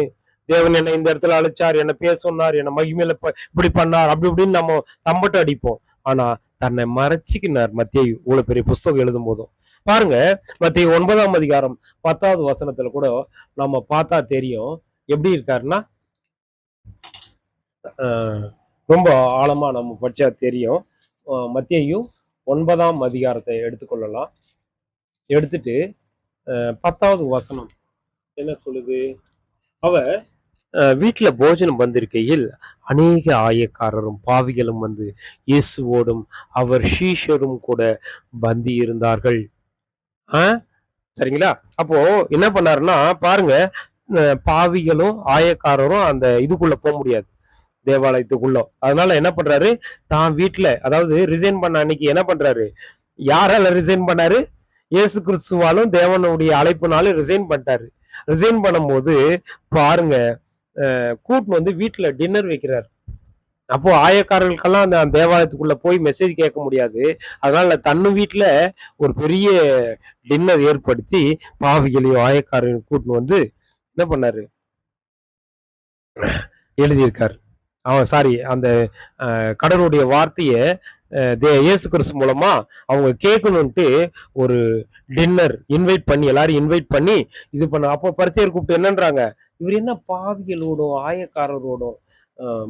S1: தேவன் என்னை இந்த இடத்துல அழைச்சார், என்னை பேச சொன்னார், என்னை மகிமையில இப்படி பண்ணார், அப்படி இப்படின்னு நம்ம தம்பட்டு அடிப்போம். ஆனா தன்னை மறைச்சிக்கினார் மத்தேயு இவ்வளவு பெரிய புஸ்தகம் எழுதும் போதும். பாருங்க, மத்தேயு 9ஆம் அதிகாரம் 10வது வசனத்துல கூட நம்ம பார்த்தா தெரியும் எப்படி இருக்காருன்னா, ரொம்ப ஆழமா நம்ம படிச்சா தெரியும். மத்தேயு 9ஆம் அதிகாரத்தை எடுத்துக்கொள்ளலாம். எடுத்துட்டு 10வது வசனம் என்ன சொல்லுது? அவர் வீட்டுல போஜனம் வந்திருக்கையில் அநேக ஆயக்காரரும் பாவிகளும் வந்து இயேசுவோடும் அவர் சீஷரும் கூட பந்தி இருந்தார்கள். சரிங்களா? அப்போ என்ன பண்ணாருன்னா பாருங்க, பாவிகளும் ஆயக்காரரும் அந்த இதுக்குள்ள போக முடியாது, தேவாலயத்துக்குள்ள. அதனால என்ன பண்றாரு, தான் வீட்டுல அதாவது ரிசைன் பண்ண அன்னைக்கு என்ன பண்றாரு, யாரால ரிசைன் பண்ணாரு, இயேசு கிறிஸ்துவாலும் தேவனுடைய அழைப்புனாலும் ரிசைன் பண்ணிட்டாரு. ரிசைன் பண்ணும்போது பாருங்க, கூட்டின்னு வந்து வீட்டுல டின்னர் வைக்கிறார். அப்போ ஆயக்காரர்களுக்கெல்லாம் அந்த தேவாலயத்துக்குள்ள போய் மெசேஜ் கேட்க முடியாது. அதனால தன்னு வீட்டுல ஒரு பெரிய டின்னர் ஏற்படுத்தி பாவிகளையும் ஆயக்காரர்களையும் கூட்டின்னு வந்து என்ன பண்ணாரு, எழுதியிருக்காரு. அவன் சாரி அந்த கடவுளுடைய வார்த்தையை இயேசு கிறிஸ்து மூலமா அவங்க கேட்கணும்ட்டு ஒரு டின்னர் இன்வைட் பண்ணி எல்லாரும் இன்வைட் பண்ணி இது பண்ண. அப்போ பரிசேயர் கூப்பிட்டு என்னன்றாங்க, இவர் என்ன பாவிகளோடும் ஆயக்காரரோடும்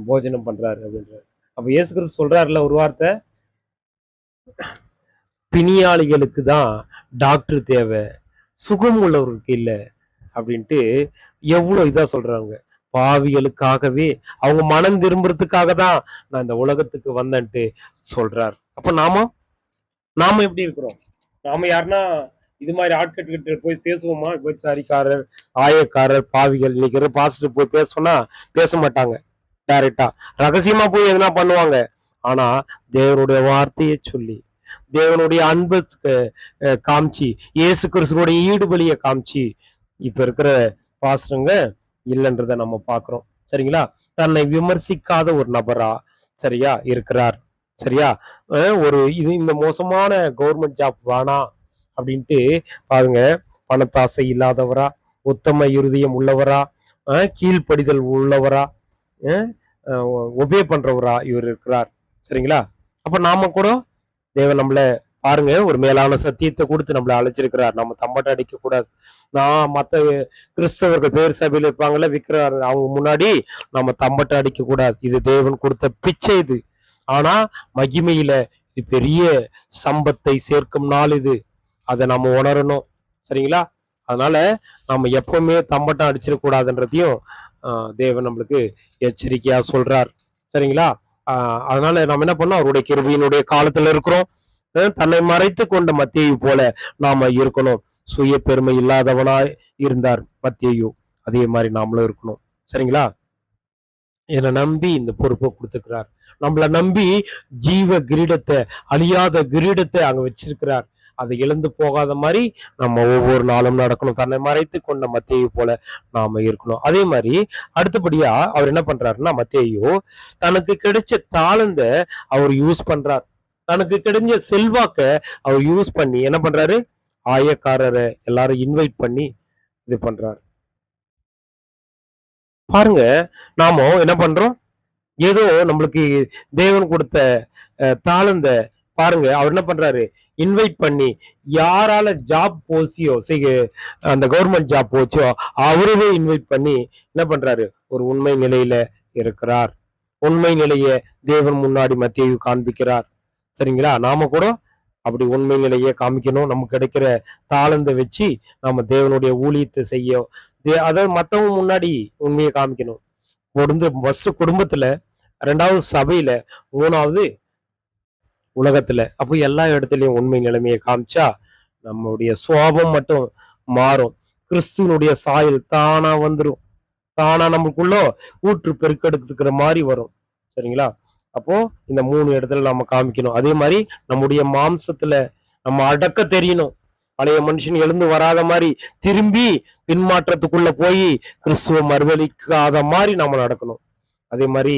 S1: போஜனம் பண்றாரு அப்படின்றாரு. அப்ப இயேசு கிறிஸ்து சொல்றாருல ஒரு வார்த்தை, பிணியாளிகளுக்கு தான் டாக்டர் தேவை, சுகம் உள்ளவருக்கு இல்லை அப்படின்ட்டு எவ்வளவு இதா சொல்றாங்க. பாவிகளுக்காகவே அவங்க மனம் திரும்புறதுக்காக தான் நான் இந்த உலகத்துக்கு வந்தேன்ட்டு சொல்றார். அப்ப நாம எப்படி இருக்கிறோம்? நாம யாருன்னா இது மாதிரி ஆட்கிட்ட போய் பேசுவோமா? விபச்சாரிக்காரர், ஆயக்காரர், பாவிகள் இன்னைக்கு பாஸ்டர் போய் பேச பேச மாட்டாங்க. டைரக்டா ரகசியமா போய் எதுனா பண்ணுவாங்க. ஆனா தேவனுடைய வார்த்தையை சொல்லி தேவனுடைய அன்பு காமிச்சு இயேசு கிறிஸ்துவோடைய ஈடுபலியை காமிச்சு இப்ப இருக்கிற பாஸ்டருங்க இல்லைன்றத நம்ம பாக்குறோம். சரிங்களா? தன்னை விமர்சிக்காத ஒரு நபரா சரியா இருக்கிறார். சரியா? இந்த மோசமான கவர்மெண்ட் ஜாப் வேணாம் அப்படின்ட்டு பாருங்க, பணத்தாசை இல்லாதவரா, உத்தம இருதயம் உள்ளவரா, கீழ்ப்படிதல் உள்ளவரா, ஒபே பண்றவரா இவர் இருக்கிறார். சரிங்களா? அப்ப நாம கூட தேவன் நம்மள பாருங்க ஒரு மேலான சத்தியத்தை கொடுத்து நம்மளை அழைச்சிருக்கிறார். நம்ம தம்பட்ட அடிக்க கூடாது. நான் மற்ற கிறிஸ்தவர்கள் பேர் சபையில் இருப்பாங்கல்ல விற்கிறார், அவங்க முன்னாடி நம்ம தம்பட்ட அடிக்க கூடாது. இது தேவன் கொடுத்த பிச்சை இது. ஆனா மகிமையில இது பெரிய சம்பத்தை சேர்க்கும் நாள் இது. அதை நம்ம உணரணும். சரிங்களா? அதனால நம்ம எப்பவுமே தம்பட்டம் அடிச்சிடக்கூடாதுன்றதையும் தேவன் நம்மளுக்கு எச்சரிக்கையா சொல்றார். சரிங்களா? அதனால நம்ம என்ன பண்ணோம், அவருடைய கிருபையினுடைய காலத்துல இருக்கிறோம். தன்னை மறைத்து கொண்ட மத்தேயு போல நாம இருக்கணும். சுய பெருமை இல்லாதவனாய் இருந்தார் மத்தேயு, அதே மாதிரி நாமளும் இருக்கணும். சரிங்களா? என்னை நம்பி இந்த பொறுப்பை கொடுத்துக்கிறார். நம்மளை நம்பி ஜீவ கிரீடத்தை, அழியாத கிரீடத்தை அங்க வச்சிருக்கிறார். அதை இழந்து போகாத மாதிரி நம்ம ஒவ்வொரு நாளும் நடக்கணும். தன்னை மறைத்து கொண்ட மத்தேயு போல நாம இருக்கணும். அதே மாதிரி அடுத்தபடியா அவர் என்ன பண்றாருன்னா, மத்தேயு தனக்கு கிடைச்ச தாளந்த அவர் யூஸ் பண்றார். தனக்கு கிடைச்ச செல்வாக்க அவர் யூஸ் பண்ணி என்ன பண்றாரு, ஆயக்காரரை எல்லாரும் இன்வைட் பண்ணி இது பண்றாரு. பாருங்க, நாம என்ன பண்றோம், ஏதோ நம்மளுக்கு தேவன் கொடுத்த தாளந்த பாருங்க, அவர் என்ன பண்றாரு, இன்வைட் பண்ணி யாரால ஜாப் போச்சியோ அந்த கவர்மெண்ட் ஜாப் போச்சோ அவரவே இன்வைட் பண்ணி என்ன பண்றாரு, ஒரு உண்மை நிலையில இருக்கிறார். உண்மை நிலையை தேவன் முன்னாடி மத்தேயு காண்பிக்கிறார். சரிங்களா? நாம கூட அப்படி உண்மை நிலையை காமிக்கணும். நமக்கு கிடைக்கிற தாளந்தை வச்சு நம்ம தேவனுடைய ஊழியத்தை செய்ய, அதாவது மத்தவங்க முன்னாடி உண்மையை காமிக்கணும். ஃபர்ஸ்ட் குடும்பத்துல, ரெண்டாவது சபையில, மூணாவது உலகத்துல. அப்போ எல்லா இடத்துலயும் உண்மை நிலைமையை காமிச்சா நம்மளுடைய சுவாபம் மட்டும் மாறும். கிறிஸ்துவனுடைய சாயல் தானா வந்துடும். தானா நமக்குள்ள ஊற்று பெருக்கெடுத்துக்கிற மாதிரி வரும். சரிங்களா? அப்போ இந்த 3 இடத்துல நம்ம காமிக்கணும். அதே மாதிரி நம்முடைய மாம்சத்துல நம்ம அடக்க தெரியணும். பழைய மனுஷன் எழுந்து வராத மாதிரி, திரும்பி பின்மாற்றத்துக்குள்ள போய் கிறிஸ்துவ மறுதளிக்காத மாதிரி நம்ம நடக்கணும். அதே மாதிரி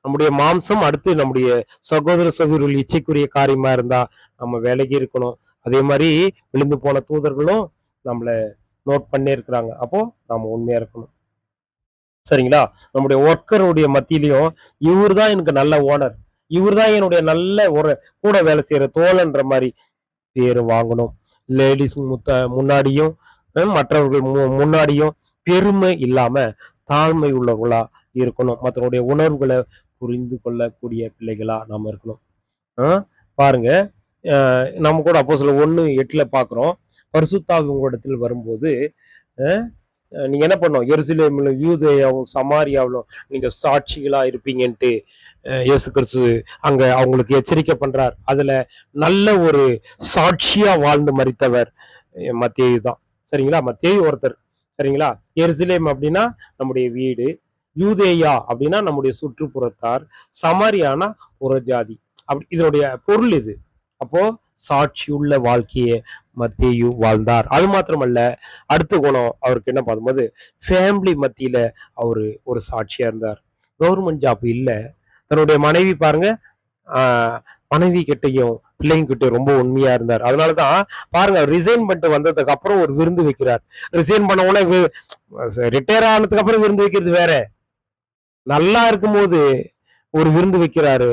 S1: நம்முடைய மாம்சம், அடுத்து நம்முடைய சகோதர சகோதரிகள் இச்சைக்குரிய காரியமா இருந்தா நம்ம விலகி இருக்கணும். அதே மாதிரி விழுந்து போன தூதர்களும் நம்மளை நோட் பண்ணி இருக்கிறாங்க. அப்போ நம்ம உண்மையா இருக்கணும். சரிங்களா? நம்முடைய ஒர்க்கருடைய மத்தியிலையும் இவர் தான் எனக்கு நல்ல ஓனர், இவர் தான் என்னுடைய நல்ல ஒரு கூட வேலை செய்யற தோழன்ற மாதிரி பேரு வாங்கணும். லேடிஸ் முன்னாடியும் மற்றவர்கள் முன்னாடியும் பெருமை இல்லாம தாழ்மை உள்ளவர்களா இருக்கணும். மற்றவருடைய உணர்வுகளை புரிந்து கொள்ளக்கூடிய பிள்ளைகளா நாம இருக்கணும். பாருங்க, நம்ம கூட அப்போஸ்தலர் 1:8 பாக்குறோம். பரிசுத்த உங்களிடத்தில் வரும்போது நீங்க என்ன பண்ணோம், எருசலேமிலும் யூதேயாவும் சமாரியாவிலும் நீங்க சாட்சிகளா இருப்பீங்கன்ட்டு இயேசு கிறிஸ்து அங்க அவங்களுக்கு எச்சரிக்கை பண்றார். அதுல நல்ல ஒரு சாட்சியா வாழ்ந்து மரித்தவர் மத்தேயு தான். சரிங்களா? மத்தேயு ஒருத்தர். சரிங்களா? எருசலேம் அப்படின்னா நம்முடைய வீடு, யூதேயா அப்படின்னா நம்முடைய சுற்றுப்புறத்தார், சமாரியானா புறஜாதி. அப்படி இதனுடைய பொருள் இது. அப்போ சாட்சியுள்ள வாழ்க்கையை மத்தேயு வாழ்ந்தார். அது மாத்திரமல்ல, அடுத்த குணம் அவருக்கு என்ன பார்க்கும்போது, ஃபேமிலி மத்தியில அவரு ஒரு சாட்சியா இருந்தார். கவர்மெண்ட் ஜாப் இல்ல. தன்னுடைய மனைவி பாருங்க, ஆஹ் மனைவி கிட்டையும் பிள்ளைங்க கிட்டையும் ரொம்ப உண்மையா இருந்தார். அதனாலதான் பாருங்க, ரிசைன் பண்ணிட்டு வந்ததுக்கு அப்புறம் ஒரு விருந்து வைக்கிறார். ரிசைன் பண்ண உடனே ரிட்டையர் ஆனதுக்கு அப்புறம் விருந்து வைக்கிறது வேற. நல்லா இருக்கும்போது ஒரு விருந்து வைக்கிறாரு.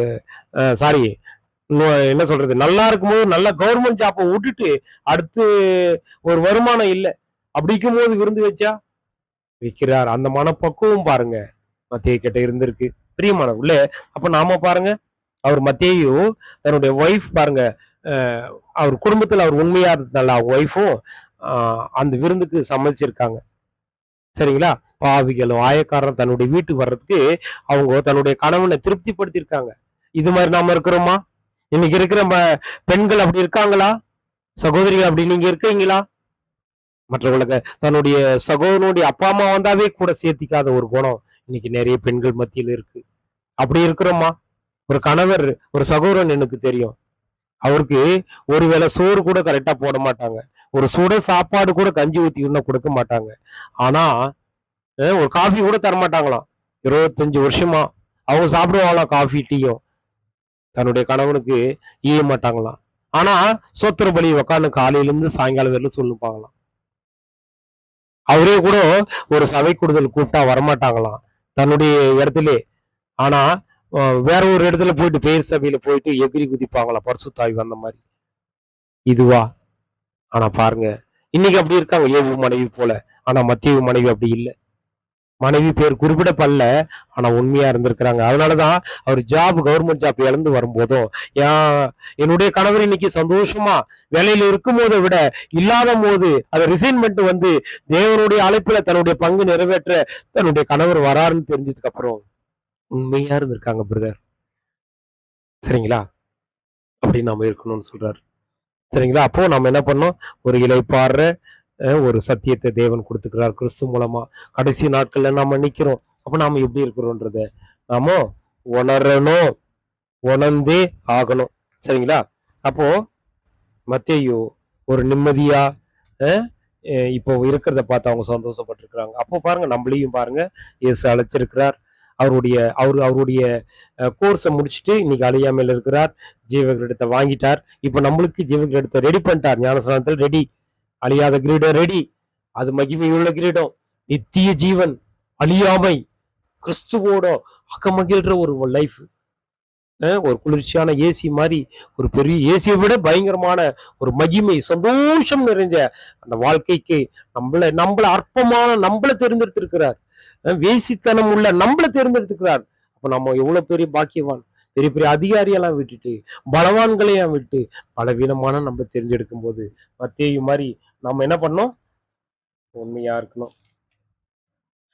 S1: சாரி, என்ன சொல்றது, நல்லா இருக்கும்போது நல்ல கவர்மெண்ட் ஜாப்பை விட்டுட்டு அடுத்து ஒரு வருமானம் இல்லை, அப்படி இருக்கும்போது விருந்து வச்சா வைக்கிறார். அந்த மனப்பக்குவம் பாருங்க மத்தேயு கிட்ட இருந்திருக்கு. பிரியமானவர்கள, அப்ப நாம பாருங்க, அவர் மத்தேயு தன்னுடைய ஒய்ஃப் பாருங்க, அவர் குடும்பத்துல அவர் உண்மையா இருந்தனால ஒய்ஃபும் அந்த விருந்துக்கு சம்மதிச்சிருக்காங்க. சரிங்களா? பாவிகளும் ஆயக்காரரும் தன்னுடைய வீட்டுக்கு வர்றதுக்கு அவங்க தன்னுடைய கணவனை திருப்திப்படுத்தியிருக்காங்க. இது மாதிரி நாம இருக்கிறோமா? இன்னைக்கு இருக்கிற பெண்கள் அப்படி இருக்காங்களா? சகோதரிகள் அப்படி நீங்க இருக்கீங்களா? மற்றவங்களுக்கு தன்னுடைய சகோதரனுடைய அப்பா அம்மா வந்தாவே கூட சேர்த்திக்காத ஒரு குணம் இன்னைக்கு நிறைய பெண்கள் மத்தியில் இருக்கு. அப்படி இருக்கிறோமா? ஒரு கணவர், ஒரு சகோதரன் எனக்கு தெரியும், அவருக்கு ஒருவேளை சோறு கூட கரெக்டா போட மாட்டாங்க, ஒரு சுட சாப்பாடு கூட கஞ்சி ஊத்தி இன்னும் கொடுக்க மாட்டாங்க. ஆனா ஒரு காஃபி கூட தர மாட்டாங்களாம். 25 வருஷமா அவங்க சாப்பிடுவாங்களாம் காஃபி டீயும், தன்னுடைய கணவனுக்கு ஈய மாட்டாங்களாம். ஆனா சோத்திர பலி உக்காந்து காலையில இருந்து சாயங்காலம் வரையிலும் சொல்லுப்பாங்களாம். அவரே கூட ஒரு சபை கூடுதல் கூப்பிட்டா வரமாட்டாங்களாம் தன்னுடைய இடத்துல. ஆனா வேற ஒரு இடத்துல போயிட்டு பேர் சபையில போயிட்டு எகிரி குதிப்பாங்களாம் பரிசுத்தாவி வந்த மாதிரி. இதுவா? ஆனா பாருங்க, இன்னைக்கு அப்படி இருக்காங்க ஏவு மனைவி போல. ஆனா மத்தேயு மனைவி அப்படி இல்லை. மனைவி பேர் குறிப்பிடப்படல, ஆனா உண்மையா இருந்திருக்கிறாங்க. அதனாலதான் அவர் ஜாப், கவர்மெண்ட் ஜாப் இழந்து வரும்போதும், என்னுடைய கணவர் இன்னைக்கு சந்தோஷமா வேலையில இருக்கும் போதை விட இல்லாத போது அதை ரிசைன் பண்ணிட்டு வந்து தேவனுடைய அழைப்புல தன்னுடைய பங்கு நிறைவேற்ற தன்னுடைய கணவர் வராருன்னு தெரிஞ்சதுக்கு அப்புறம் உண்மையா இருந்திருக்காங்க பிரதர். சரிங்களா? அப்படி நாம இருக்கணும்னு சொல்றாரு. சரிங்களா? அப்போ நம்ம என்ன பண்ணோம்? ஒரு இளைப்பாறுற ஒரு சத்தியத்தை தேவன் கொடுத்துக்கிறார் கிறிஸ்து மூலமா. கடைசி நாட்கள்ல நாம நிக்கிறோம். அப்ப நாம எப்படி இருக்கிறோன்றத நாம உணரணும், உணர்ந்தே ஆகணும். சரிங்களா? அப்போ மத்தேயு ஒரு நிம்மதியா இப்போ இருக்கிறத பார்த்து அவங்க சந்தோஷப்பட்டிருக்கிறாங்க. அப்போ பாருங்க, நம்மளையும் பாருங்க இயேசு அழைச்சிருக்கிறார். அவருடைய கோர்ஸை முடிச்சுட்டு இன்னைக்கு அழியாமையில் இருக்கிறார். ஜீவகிரீடத்தை வாங்கிட்டார். இப்போ நம்மளுக்கு ஜீவகிரீடத்தை ரெடி பண்ணிட்டார். ஞானஸ்நானத்தில் ரெடி. அழியாத கிரீடம் ரெடி. அது மகிமையுள்ள கிரீடம், நித்திய ஜீவன், அழியாமை, கிறிஸ்துவோட அகமகிழ்ற ஒரு லைஃப். ஒரு குளிர்ச்சியான ஏசி மாதிரி, ஒரு பெரிய ஏசியை விட பயங்கரமான ஒரு மகிமை, சந்தோஷம் நிறைஞ்ச அந்த வாழ்க்கைக்கு நம்மள அற்பமான நம்மளை தேர்ந்தெடுத்திருக்கிறார். வேசித்தனம் உள்ள நம்மளை தேர்ந்தெடுத்துக்கிறார். அப்ப நம்ம எவ்வளவு பெரிய பாக்கியவான். பெரிய பெரிய அதிகாரியெல்லாம் விட்டுட்டு, பலவான்களையும் விட்டு பலவீனமான நம்ம தெரிஞ்செடுக்கும் போது மத்தேயு மாதிரி நம்ம என்ன பண்ணோம்? உண்மையா இருக்கணும்.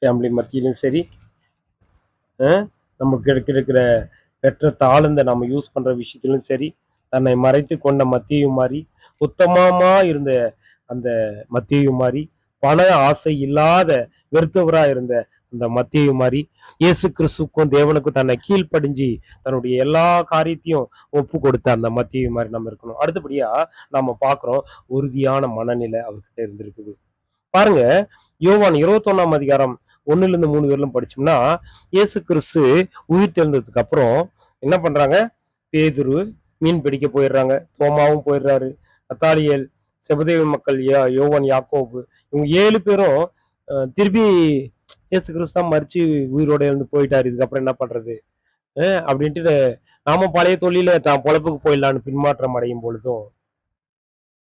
S1: ஃபேமிலி மத்தியிலும் சரி, நமக்கு இருக்கிற பெற்ற தாளந்த நம்ம யூஸ் பண்ற விஷயத்திலும் சரி, தன்னை மறைத்து கொண்ட மத்தேயு மாதிரி, உத்தமமா இருந்த அந்த மத்தேயு மாதிரி, பண ஆசை இல்லாத வெறுத்தவரா இருந்த அந்த மத்தேயு மாதிரி, இயேசு கிறிஸ்துக்கும் தேவனுக்கும் தன்னை கீழ்ப்படிஞ்சு தன்னுடைய எல்லா காரியத்தையும் ஒப்பு கொடுத்த அந்த மத்தேயு மாதிரி நம்ம இருக்கணும். அடுத்தபடியா நம்ம பார்க்கிறோம், உறுதியான மனநிலை அவர்கிட்ட இருந்திருக்குது. பாருங்க, யோவான் 21ஆம் அதிகாரம் 1-3 வரலும் படிச்சோம்னா, இயேசு கிறிஸ்து உயிர் தெழுந்ததுக்கு அப்புறம் என்ன பண்றாங்க? பேதுரு மீன் பிடிக்க போயிடுறாங்க, தோமாவும் போயிடுறாரு, நத்தாலியேல், செபதேயு மக்கள், யோவான், யாக்கோபு, இவங்க 7 பேரும் திருப்பி இயேசு கிறிஸ்து தான் மறிச்சு உயிரோட இருந்து போயிட்டாரு, இதுக்கப்புறம் என்ன பண்றது அப்படின்ட்டு நாம பழைய தொழில தான் பொழப்புக்கு போயிடலான்னு பின்மாற்றம் அடையும் பொழுதும்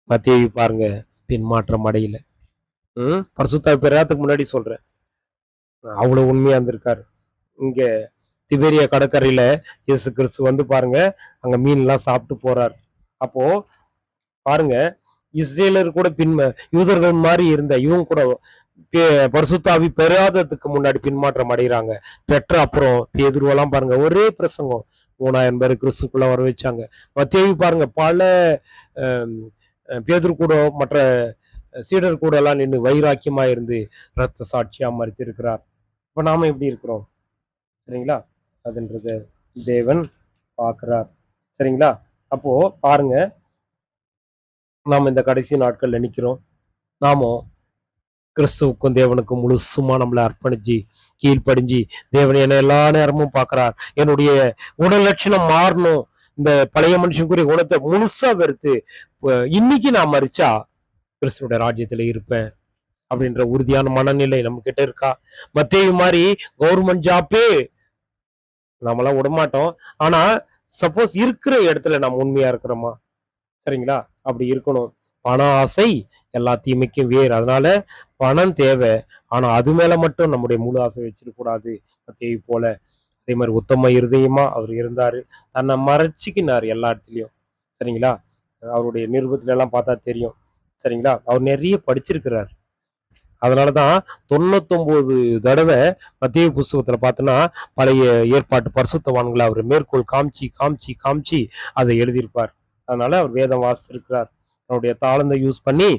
S1: மத்தேயு பாருங்க பின்மாற்றம் அடையல. பரிசுத்தாவி பெறாததுக்கு முன்னாடி சொல்றேன், அவ்வளவு உண்மையா இருந்திருக்காரு. இங்க திபேரியா கடற்கரையில இயேசு கிறிஸ்து வந்து பாருங்க, அங்க மீன் எல்லாம் சாப்பிட்டு போறாரு. அப்போ பாருங்க, இஸ்ரேலர் கூட யூதர்கள் மாதிரி இருந்த இவங்க கூட பரிசுத்தாவி பெறாததுக்கு முன்னாடி பின்மாற்றம் அடைகிறாங்க. பெற்ற அப்புறம் பேதுருவெல்லாம் பாருங்க, ஒரே பிரசங்கம் 3000 பேர் கிறிஸ்துக்குள்ள வர வச்சாங்க. மத்தேயு பாருங்க, பல பேதுரு கூட மற்ற சீடர் கூட எல்லாம் நின்று வைராக்கியமா இருந்து ரத்த சாட்சியா மறித்திருக்கிறார். இப்ப நாம எப்படி இருக்கிறோம்? சரிங்களா? அதுன்றத தேவன் பார்க்கிறார். சரிங்களா? அப்போ பாருங்க, நாம இந்த கடைசி நாட்கள்ல நிக்கிறோம். நாமும் கிறிஸ்துவுக்கும் தேவனுக்கும் முழுசுமா நம்மளை அர்ப்பணிச்சு கீழ்ப்படிஞ்சு, தேவன் என்னை எல்லா நேரமும் பார்க்கிறார், என்னுடைய உடல் லட்சணம் மாறணும், இந்த பழைய மனுஷனுக்குரிய குணத்தை முழுசா வெறுத்து இன்னைக்கு நான் மறிச்சா கிறிஸ்துவோட ராஜ்யத்துல இருப்பேன் அப்படின்ற உறுதியான மனநிலை நம்ம கிட்ட இருக்கா? மத்தேயு மாதிரி கவர்மெண்ட் ஜாப்பே நம்மளாம் விடமாட்டோம். ஆனா சப்போஸ் இருக்கிற இடத்துல நம்ம உண்மையா இருக்கிறோமா? சரிங்களா? அப்படி இருக்கணும். பண ஆசை எல்லா தீமைக்கும் வேர். அதனால பணம் தேவை. ஆனா அது மேல மட்டும் நம்முடைய முழு ஆசை வச்சிருக்க கூடாது. மத்தேயு போல. அதே மாதிரி உத்தம இருதயமா அவர் இருந்தாரு. தன்னை மறைச்சிக்கினார் எல்லா இடத்துலயும். சரிங்களா? அவருடைய நிருபத்துல எல்லாம் பார்த்தா தெரியும். சரிங்களா? அவர் நிறைய படிச்சிருக்கிறார். அதனாலதான் 99 தடவை மத்தேயு புஸ்தகத்துல பார்த்தோன்னா பழைய ஏற்பாட்டு பரிசுத்தவான்களை அவர் மேற்கோள் காமிச்சு காமிச்சு காமிச்சு அதை எழுதியிருப்பார். அதனால அவர் வேதம் வாசித்திருக்கிறார். அவருடைய தாளந்தை யூஸ் பண்ணி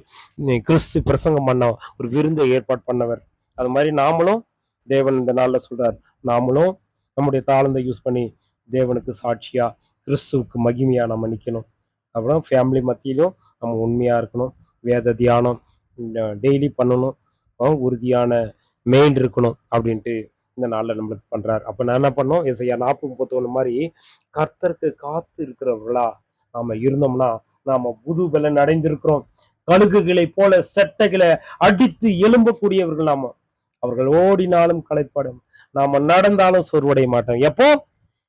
S1: கிறிஸ்து பிரசங்கம் பண்ண ஒரு விருந்தை ஏற்பாடு பண்ணவர். அது மாதிரி நாமளும் தேவன் இந்த நாள்ல சொல்றார், நாமளும் நம்முடைய தாளந்தை யூஸ் பண்ணி தேவனுக்கு சாட்சியா கிறிஸ்துவுக்கு மகிமையா நம்ம நிக்கணும். அப்புறம் ஃபேமிலி மத்தியிலும் நம்ம உண்மையா இருக்கணும். வேத தியானம் டெய்லி பண்ணணும். உறுதியான மெயின் இருக்கணும் அப்படின்ட்டு இந்த நாள்ல நம்மளுக்கு பண்றாரு. அப்ப நான் என்ன பண்ணோம், ஏசாயா 40:31 மாதிரி கர்த்தருக்கு காத்து இருக்கிறவர்களா நாம இருந்தோம்னா நாம புது பலன் அடைந்திருக்கிறோம். கழுகுகளை போல செட்டைகளை அடித்து எழும்பக்கூடியவர்கள் நாம. அவர்கள் ஓடினாலும் களைப்படும், நாம நடந்தாலும் சோர்வடைய மாட்டோம். எப்போ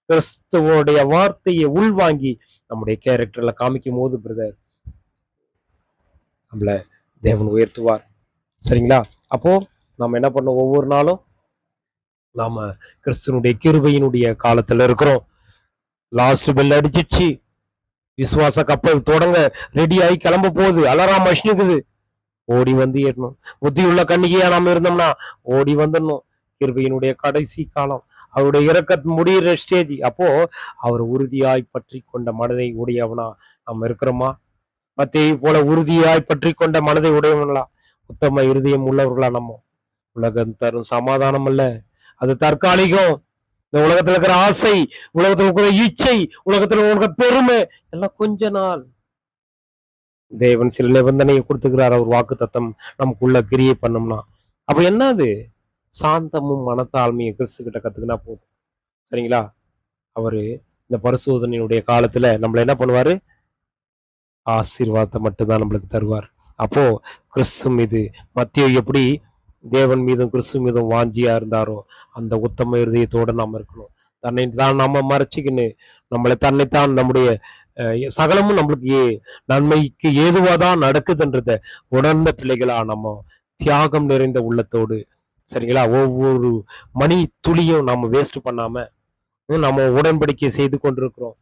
S1: கிறிஸ்துவோடைய வார்த்தையை உள்வாங்கி நம்முடைய கேரக்டர்ல காமிக்கும் போது பிரதர் நம்மள தேவன் உயர்த்துவார். சரிங்களா? அப்போ நம்ம என்ன பண்ணோம், ஒவ்வொரு நாளும் நாம கிறிஸ்துவனுடைய கிருபையினுடைய காலத்துல இருக்கிறோம். லாஸ்ட் பெல் அடிச்சிடுச்சு, விசுவாச கப்பல் தொடங்க ரெடி ஆகி கிளம்ப போகுது, அலாரம் மஷினுக்குது, ஓடி வந்து ஏறணும். புத்தியுள்ள கன்னிகையா நாம இருந்தோம்னா ஓடி வந்துடணும். கிருபையினுடைய கடைசி காலம், அவருடைய இறக்க முடிகிற ஸ்டேஜ். அப்போ அவர் உறுதியாய் பற்றி கொண்ட மனதை உடையவனா நம்ம இருக்கிறோமா? மத்தேயு போல உறுதியாய் பற்றி கொண்ட மனதை உடையவங்களா, உத்தம இருதயம் உள்ளவர்களா நம்ம? உலகம் தரும் சமாதானம் அல்ல, அது தற்காலிகம். இந்த உலகத்துல இருக்கிற ஆசை, உலகத்துல இருக்கிற இச்சை, உலகத்துல இருக்கிற பெருமை எல்லாம் கொஞ்ச நாள். தேவன் சில நிபந்தனையை கொடுத்துக்கிறார், அவர் வாக்கு தத்தம் நமக்குள்ள கிரியை பண்ணோம்னா. அப்ப என்னது? சாந்தமும் மனத்தாழ்மையும் கிறிஸ்து கிட்ட கத்துக்கினா போதும். சரிங்களா? அவரு இந்த பரிசோதனையுடைய காலத்துல நம்மள என்ன பண்ணுவாரு? ஆசீர்வாதத்தை மட்டும்தான் நம்மளுக்கு தருவார். அப்போ கிறிஸ்து மீது மத்தேயு எப்படி தேவன் மீதும் கிறிஸ்து மீதும் வாஞ்சியா இருந்தாரோ அந்த உத்தம இருதயத்தோட நாம இருக்கணும். தன்னை தான் நாம மறைச்சிக்கின்னு நம்மளை தன்னைத்தான் நம்முடைய சகலமும் நம்மளுக்கு நன்மைக்கு ஏதுவாதான் நடக்குதுன்றத உணர்ந்த பிள்ளைகளா நம்ம தியாகம் நிறைந்த உள்ளத்தோடு, சரிங்களா, ஒவ்வொரு மணி துளியும் நம்ம வேஸ்ட் பண்ணாம நம்ம உடன்படிக்கை செய்து கொண்டிருக்கிறோம்.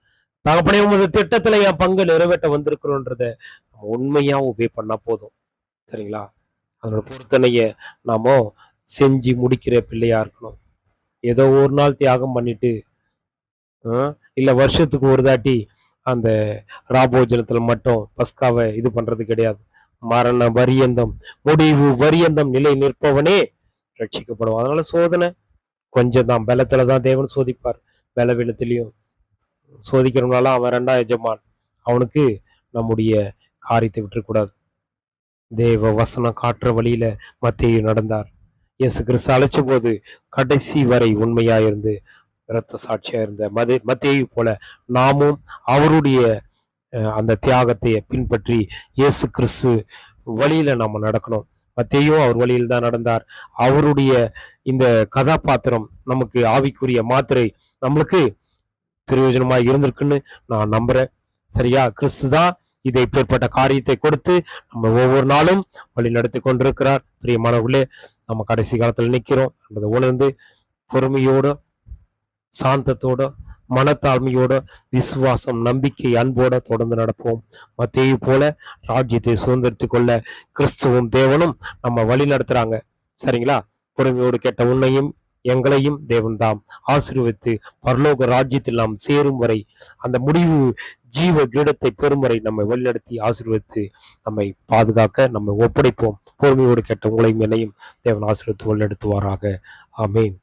S1: தகப்பனே உமது திட்டத்துல என் பங்கு நிறைவேற்ற வந்திருக்கிறோன்றத நம்ம உண்மையா உபே பண்ணா போதும். சரிங்களா? அதனோட பொருத்தனைய நாம செஞ்சு முடிக்கிற பிள்ளையா இருக்கணும். ஏதோ ஒரு நாள் தியாகம் பண்ணிட்டு இல்ல வருஷத்துக்கு ஒரு தாட்டி அந்த ராபோஜனத்துல மட்டும் பஸ்காவை இது பண்றது கிடையாது. மரண பரியந்தம், முடிவு பரியந்தம் நிலை நிற்பவனே ரட்சிக்கப்படுவான். அதனால சோதனை கொஞ்சம் தான், பலத்துலதான் தேவன் சோதிப்பார். பலவீனத்திலையும் சோதிக்கிறவனால அவன் 2ஆம் எஜமான். அவனுக்கு நம்முடைய காரியத்தை விட்டுறக்கூடாது. தேவ வசனம் காட்டுற வழியில மத்தேயு நடந்தார். இயேசு கிறிஸ்து அழைச்ச போது கடைசி வரை உண்மையா இருந்து இரத்த சாட்சியா இருந்த மத்தேயு போல நாமும் அவருடைய அந்த தியாகத்தை பின்பற்றி இயேசு கிறிஸ்து வழியில நாம நடக்கணும். மத்தேயும் அவர் வழியில் தான் நடந்தார். அவருடைய இந்த கதாபாத்திரம் நமக்கு ஆவிக்குரிய மாத்திரை நம்மளுக்கு பிரயோஜனமா இருந்திருக்குன்னு நான் நம்புறேன். சரியா? கிறிஸ்து தான் இதை இப்பேற்பட்ட காரியத்தை கொடுத்து நம்ம ஒவ்வொரு நாளும் வழி நடத்தி கொண்டிருக்கிறார். பிரியமானவர்களே, நம்ம கடைசி காலத்துல நிக்கிறோம் என்பதை உணர்ந்து பொறுமையோட, சாந்தத்தோட, மனத்தாழ்மையோட, விசுவாசம், நம்பிக்கை, அன்போட தொடர்ந்து நடப்போம். மத்தேயு போல ராஜ்யத்தை சுதந்திரித்துக் கொள்ள கிறிஸ்துவும் தேவனும் நம்ம வழி நடத்துறாங்க. சரிங்களா? பொறுமையோடு கேட்ட உன்னையும் எங்களையும் தேவன் தாம் ஆசீர்வதித்து பரலோக ராஜ்யத்தில் நாம் சேரும் வரை, அந்த முடிவு ஜீவ கிரீடத்தை பெறும் வரை நம்மை வழிநடத்தி ஆசீர்வதித்து நம்மை பாதுகாக்க நம்மை ஒப்படைப்போம். பொறுமையோடு கேட்ட உங்களையும் என்னையும் தேவன் ஆசீர்வதித்து வழிநடத்துவாராக. ஆமேன்.